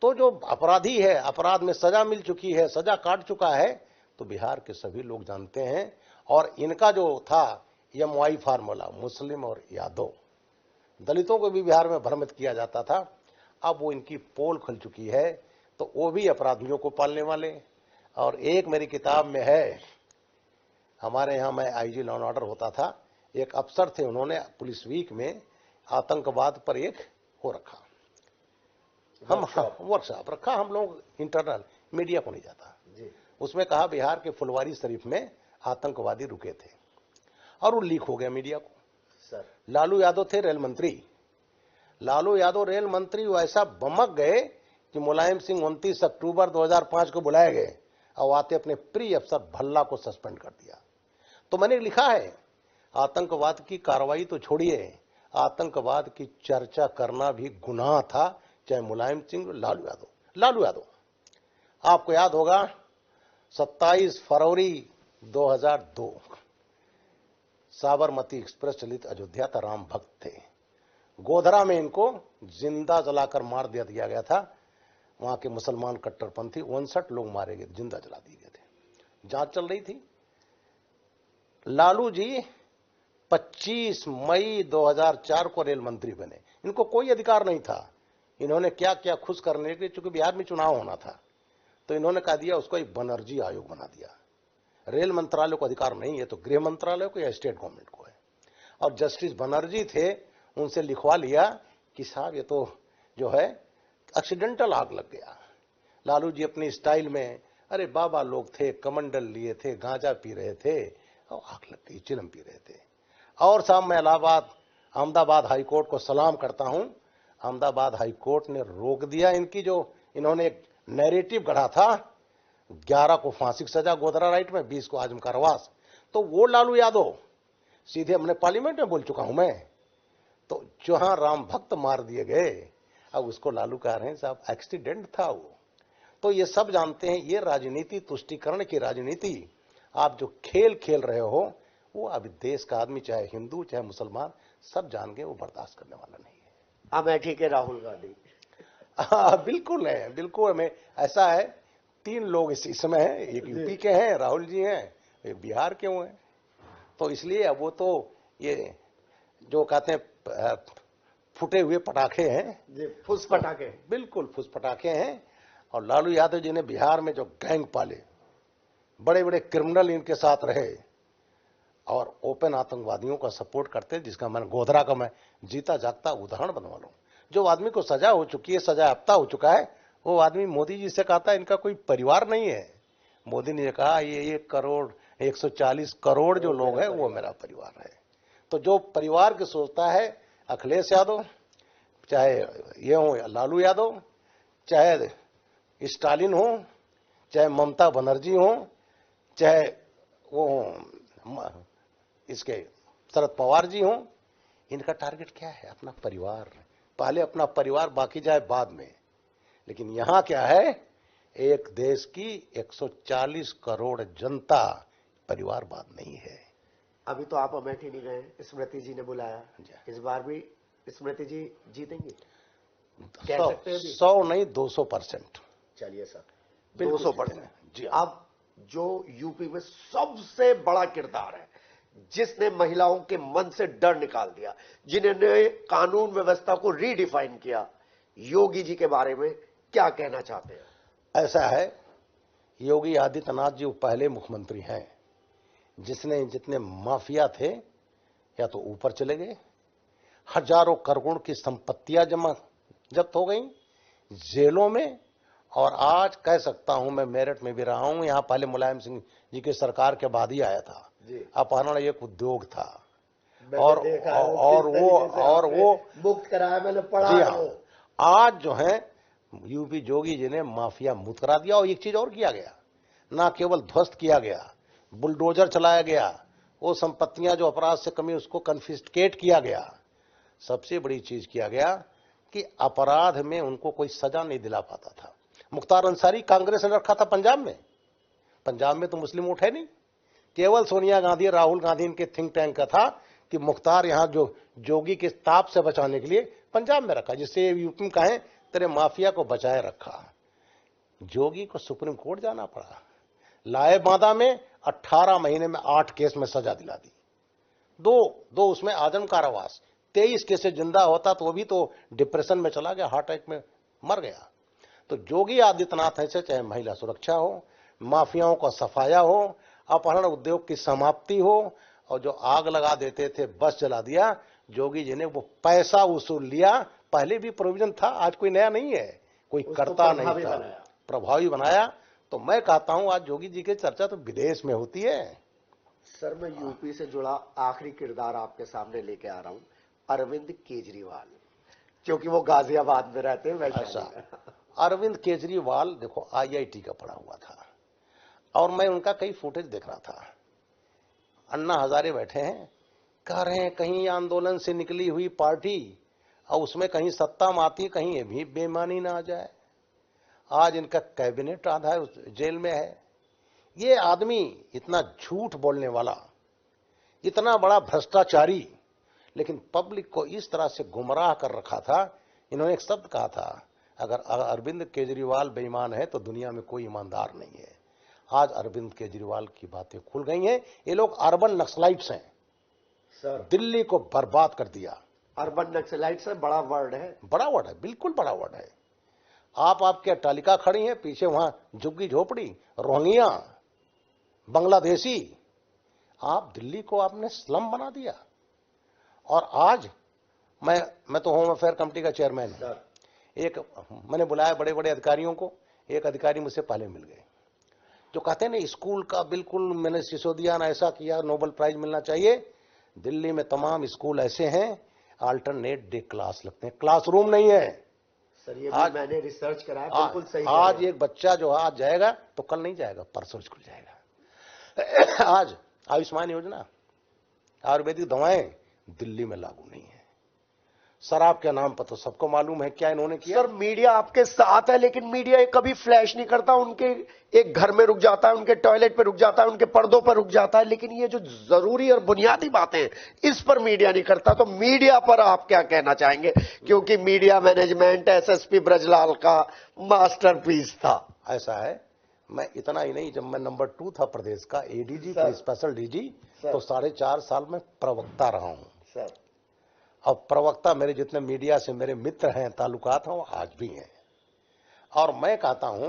तो जो अपराधी है, अपराध में सजा मिल चुकी है, सजा काट चुका है, तो बिहार के सभी लोग जानते हैं। और इनका जो था MY फार्मूला, मुस्लिम और यादव, दलितों को भी बिहार में भ्रमित किया जाता था, अब वो इनकी पोल खुल चुकी है, तो वो भी अपराधियों को पालने वाले। और एक मेरी किताब में है, हमारे यहाँ मैं IG लॉ एंड ऑर्डर होता था, एक अफसर थे, उन्होंने पुलिस वीक में आतंकवाद पर एक हो रखा, हम वर्कशॉप रखा, हम लोग इंटरनल, मीडिया को नहीं जाता जी। उसमें कहा बिहार के फुलवारी शरीफ में आतंकवादी रुके थे, और वो लीक हो गया मीडिया को सर। लालू यादव थे रेल मंत्री, लालू यादव रेल मंत्री वैसा बमक गए कि मुलायम सिंह 29 अक्टूबर 2005 को बुलाए गए, और आते अपने प्रिय अफसर भल्ला को सस्पेंड कर दिया। तो मैंने लिखा है, आतंकवाद की कार्रवाई तो छोड़िए, आतंकवाद की चर्चा करना भी गुनाह था, चाहे मुलायम सिंह, लालू यादव। आपको याद होगा 27 फरवरी 2002 साबरमती एक्सप्रेस चलित अयोध्या था, राम भक्त थे, गोधरा में इनको जिंदा जलाकर मार दिया गया था। वहां के मुसलमान कट्टरपंथी 59 लोग मारे गए, जिंदा जला दिए गए थे। जांच चल रही थी। लालू जी 25 मई 2004 को रेल मंत्री बने। इनको कोई अधिकार नहीं था, इन्होंने क्या क्या खुश करने के लिए, चूंकि बिहार में चुनाव होना था, तो इन्होंने कहा दिया उसको एक बनर्जी आयोग बना दिया। रेल मंत्रालय को अधिकार नहीं है, तो गृह मंत्रालय को या स्टेट गवर्नमेंट को है। और जस्टिस बनर्जी थे, उनसे लिखवा लिया कि साहब ये तो जो है एक्सीडेंटल आग लग गया। लालू जी अपनी स्टाइल में, अरे बाबा लोग थे, कमंडल लिए थे, गांजा पी रहे थे, और आग लग गई, चिलम पी रहे थे। और साहब मैं अहमदाबाद हाईकोर्ट को सलाम करता हूं, अहमदाबाद हाईकोर्ट ने रोक दिया इनकी, जो इन्होंने एक नैरेटिव गढ़ा था 11 को फांसी की सजा गोधरा राइट में, 20 को आजम कारावास। तो वो लालू यादव सीधे हमने पार्लियामेंट में बोल चुका हूं मैं, तो जहां राम भक्त मार दिए गए, अब उसको लालू कह रहे हैं साहब एक्सीडेंट था वो। तो ये सब जानते हैं, ये राजनीति, तुष्टीकरण की राजनीति आप जो खेल खेल रहे हो, वो अभी देश का आदमी चाहे हिंदू चाहे मुसलमान सब जान गए, वो बर्दाश्त करने वाला नहीं है। अमेठी के राहुल गांधी। बिल्कुल है, बिल्कुल। हमें ऐसा है, 3 लोग इस समय हैं, एक यूपी के हैं राहुल जी हैं, एक बिहार के हुए हैं। तो इसलिए अब वो तो ये जो कहते हैं फूटे हुए पटाखे हैं जी, फुस पटाखे, बिल्कुल फुस पटाखे हैं। और लालू यादव जी ने बिहार में जो गैंग पाले, बड़े बड़े क्रिमिनल इनके साथ रहे और ओपन आतंकवादियों का सपोर्ट करते, जिसका मैं गोधरा का मैं जीता जागता उदाहरण बनवा लूं। जो आदमी को सजा हो चुकी है, सजा हफ्ता हो चुका है, वो आदमी मोदी जी से कहता है इनका कोई परिवार नहीं है। मोदी ने कहा ये 1 करोड़ 140 करोड़ जो लोग हैं वो मेरा परिवार है। तो जो परिवार की सोचता है, अखिलेश यादव चाहे ये हो लालू यादव, चाहे स्टालिन हो, चाहे ममता बनर्जी हो, चाहे वो इसके शरद पवार जी हो, इनका टारगेट क्या है? अपना परिवार। पहले अपना परिवार, बाकी जाए बाद में। लेकिन यहां क्या है, एक देश की 140 करोड़ जनता, परिवारवाद नहीं है। अभी तो आप अमेठी नहीं गए, स्मृति जी ने बुलाया, इस बार भी स्मृति जी जीतेंगे? 100 नहीं 200%। चलिए सर, 200% जी। अब जो यूपी में सबसे बड़ा किरदार है, जिसने महिलाओं के मन से डर निकाल दिया, जिन्होंने कानून व्यवस्था को रीडिफाइन किया, योगी जी के बारे में क्या कहना चाहते हैं? ऐसा है, योगी आदित्यनाथ जी वो पहले मुख्यमंत्री हैं जिसने जितने माफिया थे या तो ऊपर चले गए, हजारों करोड़ की संपत्तियां जब्त हो गई जेलों में। और आज कह सकता हूं, मैं मेरठ में भी रहा हूं, यहां पहले मुलायम सिंह जी की सरकार के बाद ही आया था, अपहरण एक उद्योग था। और वो मुक्त कराया, मैंने पढ़ा। जी हाँ, आज जो है यूपी जोगी जी ने माफिया मुक्त करा दिया। और एक चीज और किया गया, ना केवल ध्वस्त किया गया, बुलडोजर चलाया गया, वो संपत्तियां जो अपराध से कमी उसको कन्फिस्केट किया गया। सबसे बड़ी चीज किया गया कि अपराध में उनको कोई सजा नहीं दिला पाता था। मुख्तार अंसारी कांग्रेस ने रखा था पंजाब में तो मुस्लिम वोट है नहीं, केवल सोनिया गांधी राहुल गांधी इनके थिंक टैंक का था कि मुख्तार यहां जो जोगी के ताप से बचाने के लिए पंजाब में रखा, जिससे यूपी में कहें तेरे माफिया को बचाए रखा। जोगी को सुप्रीम कोर्ट जाना पड़ा, लाए बांदा में 18 महीने में 8 केस में सजा दिला दी, दो उसमें आजम कारावास। 23 केस जिंदा होता तो वो भी तो डिप्रेशन में चला गया, हार्ट अटैक में मर गया। तो जोगी आदित्यनाथ ऐसे, चाहे महिला सुरक्षा हो, माफियाओं का सफाया हो, अपहरण उद्योग की समाप्ति हो, और जो आग लगा देते थे बस जला दिया, जोगी जी ने वो पैसा वसूल लिया। पहले भी प्रोविजन था, आज कोई नया नहीं है, कोई करता नहीं था, प्रभावी बनाया। तो मैं कहता हूं आज जोगी जी की चर्चा तो विदेश में होती है। सर, मैं यूपी से जुड़ा आखिरी किरदार आपके सामने लेके आ रहा हूं, अरविंद केजरीवाल, क्योंकि वो गाजियाबाद में रहते हैं। ऐसा अरविंद केजरीवाल देखो IIT का पढ़ा हुआ था, और मैं उनका कई फुटेज देख रहा था। अन्ना हजारे बैठे हैं, कह रहे हैं कहीं आंदोलन से निकली हुई पार्टी और उसमें कहीं सत्ता में आती, कहीं ये भी बेईमानी ना आ जाए। आज इनका कैबिनेट आधा जेल में है। ये आदमी इतना झूठ बोलने वाला, इतना बड़ा भ्रष्टाचारी, लेकिन पब्लिक को इस तरह से गुमराह कर रखा था। इन्होंने एक शब्द कहा था, अगर अरविंद केजरीवाल बेईमान है तो दुनिया में कोई ईमानदार नहीं है। आज अरविंद केजरीवाल की बातें खुल गई हैं। ये लोग अर्बन नक्सलाइट्स हैं सर, दिल्ली को बर्बाद कर दिया। अर्बन नक्सलाइट से बड़ा वर्ड है, बड़ा वर्ड है, बिल्कुल बड़ा वर्ड है। आपके अट्टालिका खड़ी है, पीछे वहां झुग्गी झोपड़ी, रोहिंग्या, बांग्लादेशी, आप दिल्ली को आपने स्लम बना दिया। और आज मैं तो होम अफेयर कमेटी का चेयरमैन हूं। एक मैंने बुलाया बड़े बड़े अधिकारियों को, एक अधिकारी मुझसे पहले मिल गए जो कहते हैं ना स्कूल का बिल्कुल मैंने सिसोदिया ने ऐसा किया, नोबेल प्राइज मिलना चाहिए। दिल्ली में तमाम स्कूल ऐसे हैं, अल्टरनेट डे क्लास लगते हैं, क्लासरूम नहीं है। सर ये आज मैंने रिसर्च करा है, बिल्कुल सही आज एक बच्चा जो आज जाएगा तो कल नहीं जाएगा, परसों स्कूल जाएगा। आज आयुष्मान योजना, आयुर्वेदिक दवाएं दिल्ली में लागू नहीं है। शराब के नाम पर तो सबको मालूम है क्या इन्होंने किया। सर मीडिया आपके साथ है, लेकिन मीडिया कभी फ्लैश नहीं करता। उनके एक घर में रुक जाता है, उनके टॉयलेट पे रुक जाता है, उनके पर्दों पर रुक जाता है, लेकिन ये जो जरूरी और बुनियादी बातें हैं इस पर मीडिया नहीं करता। तो मीडिया पर आप क्या कहना चाहेंगे, क्योंकि मीडिया मैनेजमेंट एसएसपी ब्रजलाल का मास्टरपीस था। ऐसा है, मैं इतना ही नहीं, जब मैं नंबर 2 था प्रदेश का एडीजी स्पेशल डीजी, तो 4.5 साल में प्रवक्ता रहा हूं सर। अब प्रवक्ता मेरे जितने मीडिया से मेरे मित्र हैं, ताल्लुकात हैं, वो आज भी हैं। और मैं कहता हूं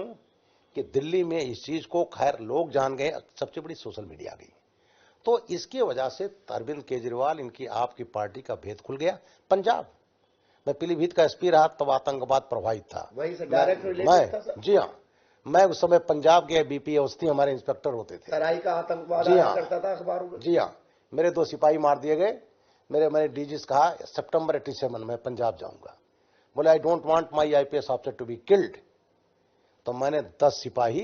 कि दिल्ली में इस चीज को खैर लोग जान गए, सबसे बड़ी सोशल मीडिया आ गई, तो इसकी वजह से अरविंद केजरीवाल, इनकी आपकी पार्टी का भेद खुल गया। पंजाब मैं पीलीभीत का एसपी रहा, तब आतंकवाद प्रभावित था, वहीं से डायरेक्ट रिलेटेड था सर। जी हाँ, मैं उस समय पंजाब के बीपी अवस्थी हमारे इंस्पेक्टर होते थे। सराई का आतंकवाद करता था अखबारों में। जी हाँ, मेरे 2 सिपाही मार दिए गए। मैंने डीजी से कहा सितंबर 87 में पंजाब जाऊंगा। बोले I don't want my IPS officer to be killed. तो मैंने 10 सिपाही,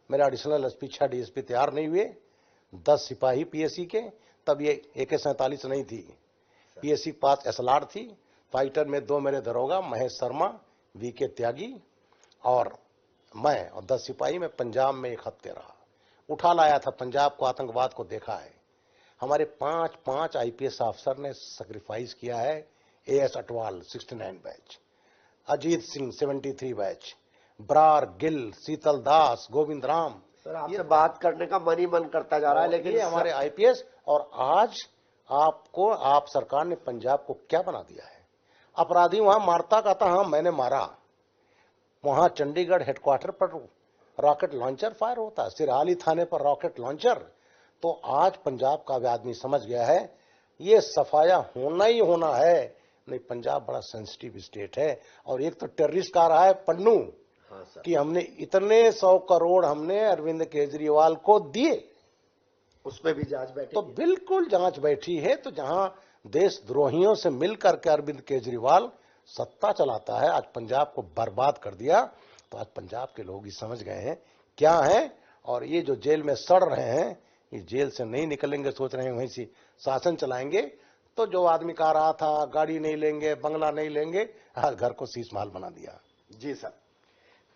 मेरा एडिशनल एसपी 6 डीएसपी तैयार नहीं हुए, 10 सिपाही पीएससी के, तब ये AK-47 नहीं थी, पीएससी 5 एसएलआर थी। फाइटर में 2 मेरे दरोगा महेश शर्मा, VK त्यागी और मैं, और 10 सिपाही में पंजाब में 1 हफ्ते रहा। उठा लाया था पंजाब को, आतंकवाद को देखा है। हमारे 5 आईपीएस अफसर ने सैक्रिफाइस किया है। AS Atwal 69 batch, Ajit Singh 73 batch, Brar, Gill, Sheetal Das, Govind Ram. Sir आपसे बात करने का मन ही मन करता जा रहा है, लेकिन ये हमारे आईपीएस। और आज आप सरकार ने पंजाब को क्या बना दिया है। अपराधी वहां मारता कहता हाँ मैंने मारा, वहां चंडीगढ़ हेडक्वार्टर पर रॉकेट लॉन्चर फायर होता है, सिरहाली थाने पर रॉकेट लॉन्चर। तो आज पंजाब का भी आदमी समझ गया है ये सफाया होना ही होना है। नहीं, पंजाब बड़ा सेंसिटिव स्टेट है। और एक तो टेररिस्ट का रहा है पन्नू, हाँ सर, कि हमने इतने 100 करोड़ हमने अरविंद केजरीवाल को दिए, उसमें भी जांच बैठी। तो बिल्कुल जांच बैठी है। तो जहां देशद्रोहियों से मिलकर के अरविंद केजरीवाल सत्ता चलाता है, आज पंजाब को बर्बाद कर दिया। तो आज पंजाब के लोग ही समझ गए हैं क्या है। और ये जो जेल में सड़ रहे हैं, ये जेल से नहीं निकलेंगे, सोच रहे हैं वहीं से शासन चलाएंगे। तो जो आदमी कह रहा था गाड़ी नहीं लेंगे, बंगला नहीं लेंगे, आज घर को शीश महल बना दिया। जी सर,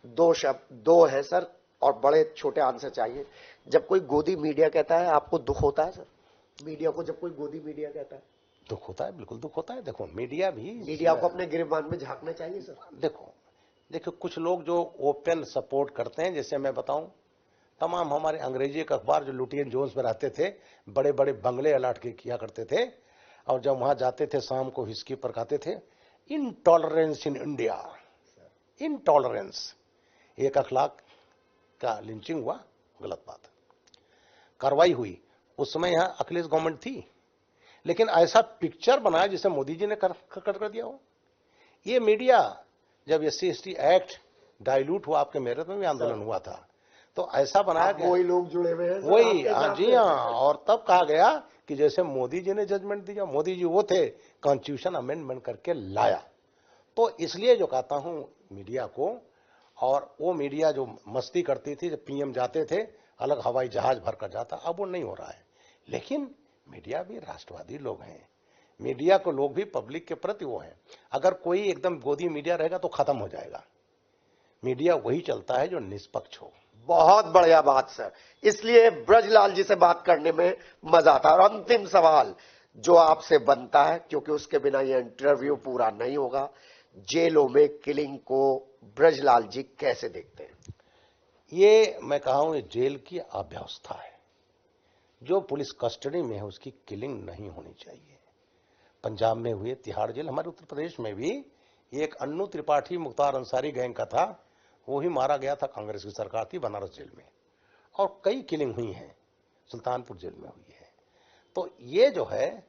2 शब्द 2 है सर, और बड़े छोटे आंसर चाहिए। जब कोई गोदी मीडिया कहता है आपको दुख होता है सर? मीडिया को जब कोई गोदी मीडिया कहता है दुख होता है, बिल्कुल दुख होता है। देखो मीडिया को अपने गिरबान में झांकना चाहिए सर। देखो कुछ लोग जो ओपन सपोर्ट करते हैं, जैसे मैं बताऊं, तमाम हमारे अंग्रेजी के अखबार जो लुटियन जोन्स में रहते थे, बड़े बड़े बंगले अलाट किया करते थे, और जब वहां जाते थे शाम को हिस्की पर खाते थे, इनटॉलरेंस इन इंडिया, इनटॉलरेंस। 1 अखलाक का लिंचिंग हुआ, गलत बात, कार्रवाई हुई। उस समय यहां अखिलेश गवर्नमेंट थी, लेकिन ऐसा पिक्चर बनाया जिसे मोदी जी ने कर दिया हो। ये मीडिया, जब SC/ST एक्ट डाइल्यूट हुआ, आपके मेरठ में भी आंदोलन हुआ था, तो ऐसा बनाया गया, वही लोग जुड़े हुए हैं वही, जी हाँ। और तब कहा गया कि जैसे मोदी जी ने जजमेंट दिया, मोदी जी वो थे कॉन्स्टिट्यूशन अमेंडमेंट करके लाया। तो इसलिए जो कहता हूं मीडिया को, और वो मीडिया जो मस्ती करती थी, जब PM जाते थे अलग हवाई जहाज भर कर जाता, अब वो नहीं हो रहा है। लेकिन मीडिया भी राष्ट्रवादी लोग हैं, मीडिया को लोग भी पब्लिक के प्रति वो हैं। अगर कोई एकदम गोदी मीडिया रहेगा तो खत्म हो जाएगा। मीडिया वही चलता है जो निष्पक्ष हो। बहुत बढ़िया बात सर, इसलिए ब्रजलाल जी से बात करने में मजा आता है। और अंतिम सवाल जो आपसे बनता है, क्योंकि उसके बिना ये इंटरव्यू पूरा नहीं होगा, जेलों में किलिंग को ब्रजलाल जी कैसे देखते हैं? ये मैं कहा हूं, ये जेल की अव्यवस्था है। जो पुलिस कस्टडी में है उसकी किलिंग नहीं होनी चाहिए। पंजाब में हुए तिहाड़ जेल, हमारे उत्तर प्रदेश में भी एक अन्नू त्रिपाठी मुख्तार अंसारी गैंग का था, वो ही मारा गया था, कांग्रेस की सरकार थी, बनारस जेल में। और कई किलिंग हुई हैं, सुल्तानपुर जेल में हुई है। तो ये जो है,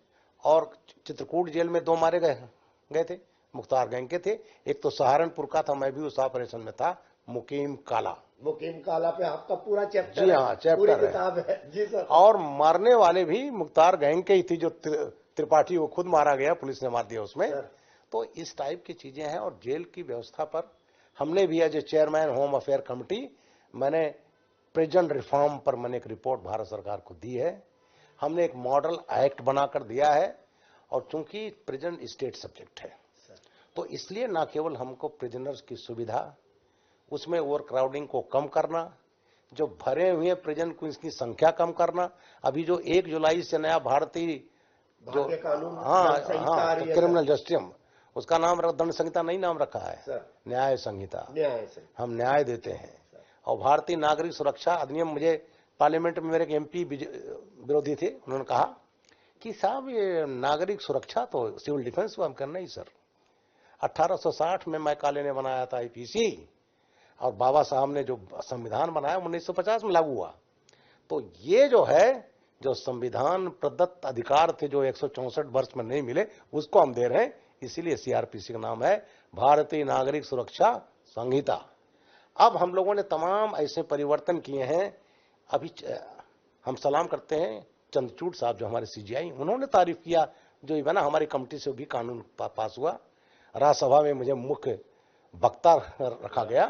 और चित्रकूट जेल में 2 मारे गए थे, मुख्तार गैंग के थे। एक तो सहारनपुर का था, मैं भी उस ऑपरेशन में था, मुकीम काला पे आपका पूरा चैप्टर, जी हाँ, चैप्टर पूरी किताब है जी सर। और मारने वाले भी मुख्तार गैंग के ही थी, जो त्रिपाठी वो खुद मारा गया, पुलिस ने मार दिया उसमें। तो इस टाइप की चीजें हैं। और जेल की व्यवस्था पर हमने भी as a chairman home affair committee मैंने प्रिजन रिफॉर्म पर मैंने एक रिपोर्ट भारत सरकार को दी है। हमने एक मॉडल एक्ट बनाकर दिया है और चूंकि प्रिजन स्टेट सब्जेक्ट है तो इसलिए ना केवल हमको प्रिजनर्स की सुविधा, उसमें ओवर क्राउडिंग को कम करना, जो भरे हुए प्रिजन को इसकी संख्या कम करना। अभी जो 1 जुलाई से नया भारतीय जो कानून, हाँ क्रिमिनल जस्टिस, उसका नाम दंड संहिता नहीं नाम रखा है, न्याय संहिता। हम न्याय देते हैं। और भारतीय नागरिक सुरक्षा अधिनियम, मुझे पार्लियामेंट में मेरे एक एमपी विरोधी थे, उन्होंने कहा कि साहब ये नागरिक सुरक्षा तो सिविल डिफेंस को हम करना ही सर। 1860 में मैकाले ने बनाया था आईपीसी और बाबा साहब ने जो संविधान बनाया 1950 में लागू हुआ। तो ये जो है, जो संविधान प्रदत्त अधिकार थे जो 164 वर्ष में नहीं मिले, उसको हम दे रहे हैं। इसीलिए सीआरपीसी का नाम है भारतीय नागरिक सुरक्षा संहिता। अब हम लोगों ने तमाम ऐसे परिवर्तन किए हैं। अभी हम सलाम करते हैं चंद्रचूड़ साहब जो हमारे सीजीआई, उन्होंने तारीफ किया जो है ना हमारी कमेटी से भी कानून पास हुआ। राज्यसभा में मुझे मुख्य वक्ता रखा गया।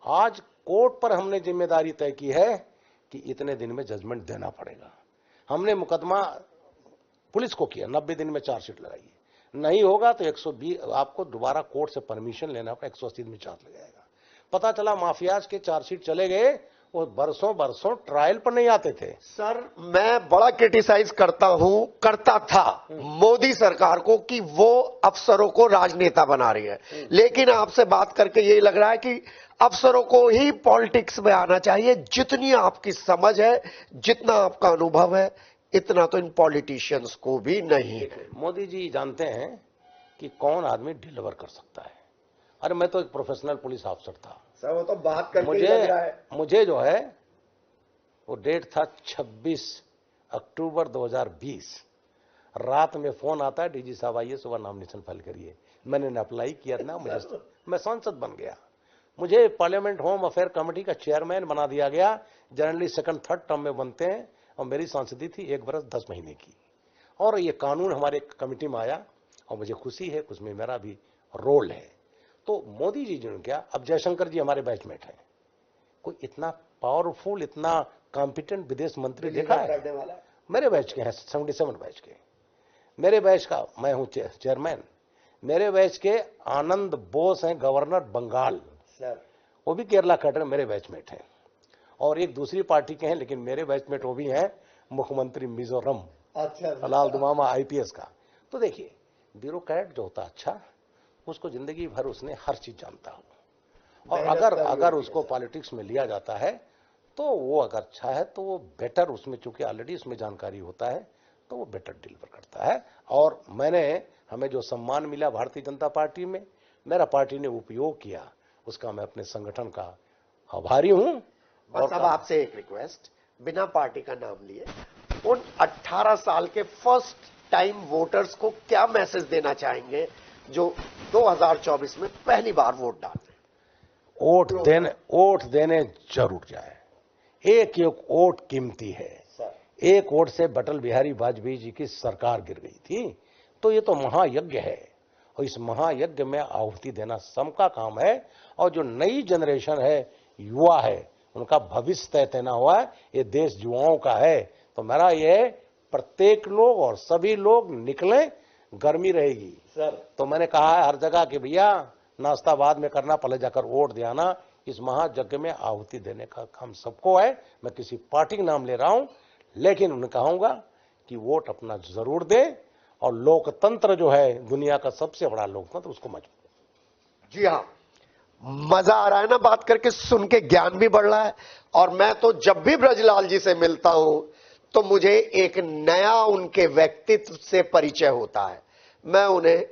आज कोर्ट पर हमने जिम्मेदारी तय की है कि इतने दिन में जजमेंट देना पड़ेगा। हमने मुकदमा पुलिस को किया, 90 दिन में चार्जशीट लगाई, नहीं होगा तो 120 आपको दोबारा कोर्ट से परमिशन लेना पड़ेगा, 180 दिन में चार्ज लगाएगा। पता चला माफियाज के चार्जशीट चले गए, वो बरसों ट्रायल पर नहीं आते थे। सर मैं बड़ा क्रिटिसाइज करता था मोदी सरकार को कि वो अफसरों को राजनेता बना रही है, लेकिन आपसे बात करके यही लग रहा है कि अफसरों को ही पॉलिटिक्स में आना चाहिए। जितनी आपकी समझ है, जितना आपका अनुभव है, इतना तो इन पॉलिटिशियंस को भी नहीं है। मोदी जी जानते हैं कि कौन आदमी डिलीवर कर सकता है। अरे मैं तो एक प्रोफेशनल पुलिस ऑफिसर था सर, वो तो बात करके ही लग रहा है। मुझे जो है वो डेट था 26 अक्टूबर 2020, रात में फोन आता है, डीजी साहब आइए सुबह नॉमिनेशन फाइल करिए। मैंने अप्लाई किया ना, मैं सांसद बन गया। मुझे पार्लियामेंट होम अफेयर कमेटी का चेयरमैन बना दिया गया। जनरली 2nd 3rd टर्म में बनते हैं और मेरी सांसदी थी 1 बरस 10 महीने की। और ये कानून हमारे कमेटी में आया और मुझे खुशी है कि उसमें मेरा भी रोल है। तो मोदी जी ने क्या, अब जयशंकर जी हमारे बैचमेट हैं, कोई इतना पावरफुल, इतना कॉम्पिटेंट विदेश मंत्री देखा है? मेरे बैच के हैं, 77 बैच के। मेरे बैच का मैं हूं चेयरमैन। मेरे बैच के आनंद बोस हैं गवर्नर बंगाल, वो भी केरला कैडर मेरे बैचमेट हैं। और एक दूसरी पार्टी के हैं, लेकिन मेरे बैचमेट वो भी हैं मुख्यमंत्री मिजोरम, लाल दुमामा आईपीएस का। तो देखिए, ब्यूरोक्रेट जो होता अच्छा, उसको जिंदगी भर उसने हर चीज जानता हो, और अगर उसको पॉलिटिक्स में लिया जाता है तो वो अगर अच्छा है तो वो बेटर, उसमें चूंकि ऑलरेडी उसमें जानकारी होता है तो वो बेटर डिलीवर करता है। और हमें जो सम्मान मिला भारतीय जनता पार्टी में, मेरा पार्टी ने उपयोग किया, उसका मैं अपने संगठन का आभारी हूं। और अब आपसे एक रिक्वेस्ट, बिना पार्टी का नाम लिए, उन 18 साल के फर्स्ट टाइम वोटर्स को क्या मैसेज देना चाहेंगे जो 2024 में पहली बार वोट डाल रहे हैं? वोट देने जरूर जाए। एक वोट कीमती है। एक वोट से अटल बिहारी वाजपेयी जी की सरकार गिर गई थी। तो ये तो महायज्ञ है और इस महायज्ञ में आहुति देना सबका काम है। और जो नई जनरेशन है, युवा है, उनका भविष्य तय देना हुआ है। ये देश युवाओं का है। तो मेरा ये प्रत्येक लोग और सभी लोग निकलें, गर्मी रहेगी सर। तो मैंने कहा है हर जगह कि भैया नाश्ता बाद में करना, पहले जाकर वोट दे आना। इस महायज्ञ में आहुति देने का काम सबको है। मैं किसी पार्टी का नाम ले रहा हूं, लेकिन उन्हें कहूंगा कि वोट अपना जरूर दें। और लोकतंत्र जो है दुनिया का सबसे बड़ा लोकतंत्र, उसको मजबूत। जी हाँ, मजा आ रहा है ना बात करके, सुन के ज्ञान भी बढ़ रहा है। और मैं तो जब भी ब्रजलाल जी से मिलता हूं तो मुझे एक नया उनके व्यक्तित्व से परिचय होता है। मैं उन्हें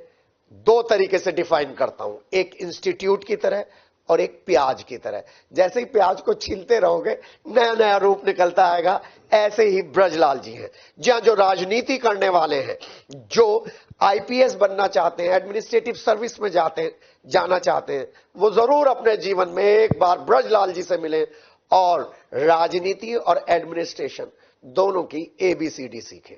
2 तरीके से डिफाइन करता हूं, एक इंस्टीट्यूट की तरह और एक प्याज की तरह। जैसे ही प्याज को छीलते रहोगे नया नया रूप निकलता आएगा, ऐसे ही ब्रजलाल जी हैं। जहां जो राजनीति करने वाले हैं, जो आईपीएस बनना चाहते हैं, एडमिनिस्ट्रेटिव सर्विस में जाना चाहते हैं, वो जरूर अपने जीवन में एक बार ब्रजलाल जी से मिलें और राजनीति और एडमिनिस्ट्रेशन दोनों की ABCD सीखें।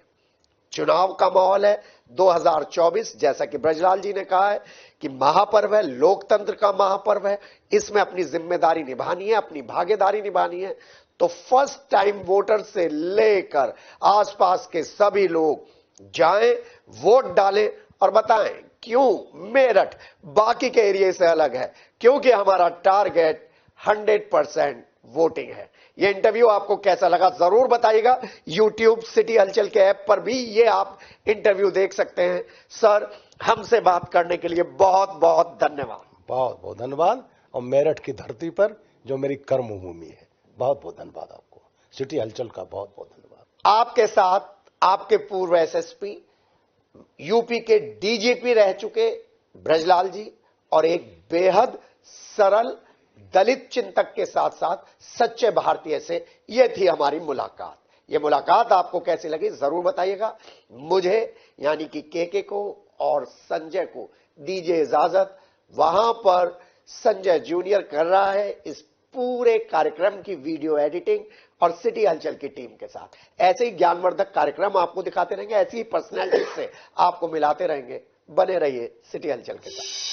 चुनाव का माहौल है। 2024 जैसा कि ब्रजलाल जी ने कहा है कि महापर्व है, लोकतंत्र का महापर्व है, इसमें अपनी जिम्मेदारी निभानी है, अपनी भागीदारी निभानी है। तो फर्स्ट टाइम वोटर से लेकर आसपास के सभी लोग जाएं, वोट डालें और बताएं क्यों मेरठ बाकी के एरिया से अलग है, क्योंकि हमारा टारगेट 100% वोटिंग है। यह इंटरव्यू आपको कैसा लगा जरूर बताइएगा। यूट्यूब सिटी हलचल के ऐप पर भी ये आप इंटरव्यू देख सकते हैं। सर, हमसे बात करने के लिए बहुत बहुत धन्यवाद। बहुत बहुत धन्यवाद। और मेरठ की धरती पर जो मेरी कर्मभूमि है, बहुत बहुत धन्यवाद आपको। सिटी हलचल का बहुत बहुत धन्यवाद। आपके साथ आपके पूर्व एसएसपी, यूपी के डीजीपी रह चुके ब्रजलाल जी और एक बेहद सरल दलित चिंतक के साथ साथ सच्चे भारतीय से यह थी हमारी मुलाकात। यह मुलाकात आपको कैसी लगी जरूर बताइएगा। मुझे यानी कि केके को और संजय को दीजिए इजाजत। वहां पर संजय जूनियर कर रहा है इस पूरे कार्यक्रम की वीडियो एडिटिंग और सिटी हलचल की टीम के साथ। ऐसे ही ज्ञानवर्धक कार्यक्रम आपको दिखाते रहेंगे, ऐसी ही पर्सनैलिटी से आपको मिलाते रहेंगे। बने रहिए सिटी हलचल के साथ।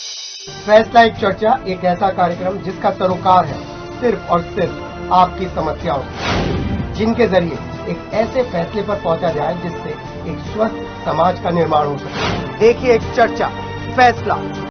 फैसला एक चर्चा एक ऐसा कार्यक्रम जिसका सरोकार है सिर्फ और सिर्फ आपकी समस्याओं से, जिनके जरिए एक ऐसे फैसले पर पहुंचा जाए जिससे एक स्वस्थ समाज का निर्माण हो सके। देखिए एक चर्चा, फैसला।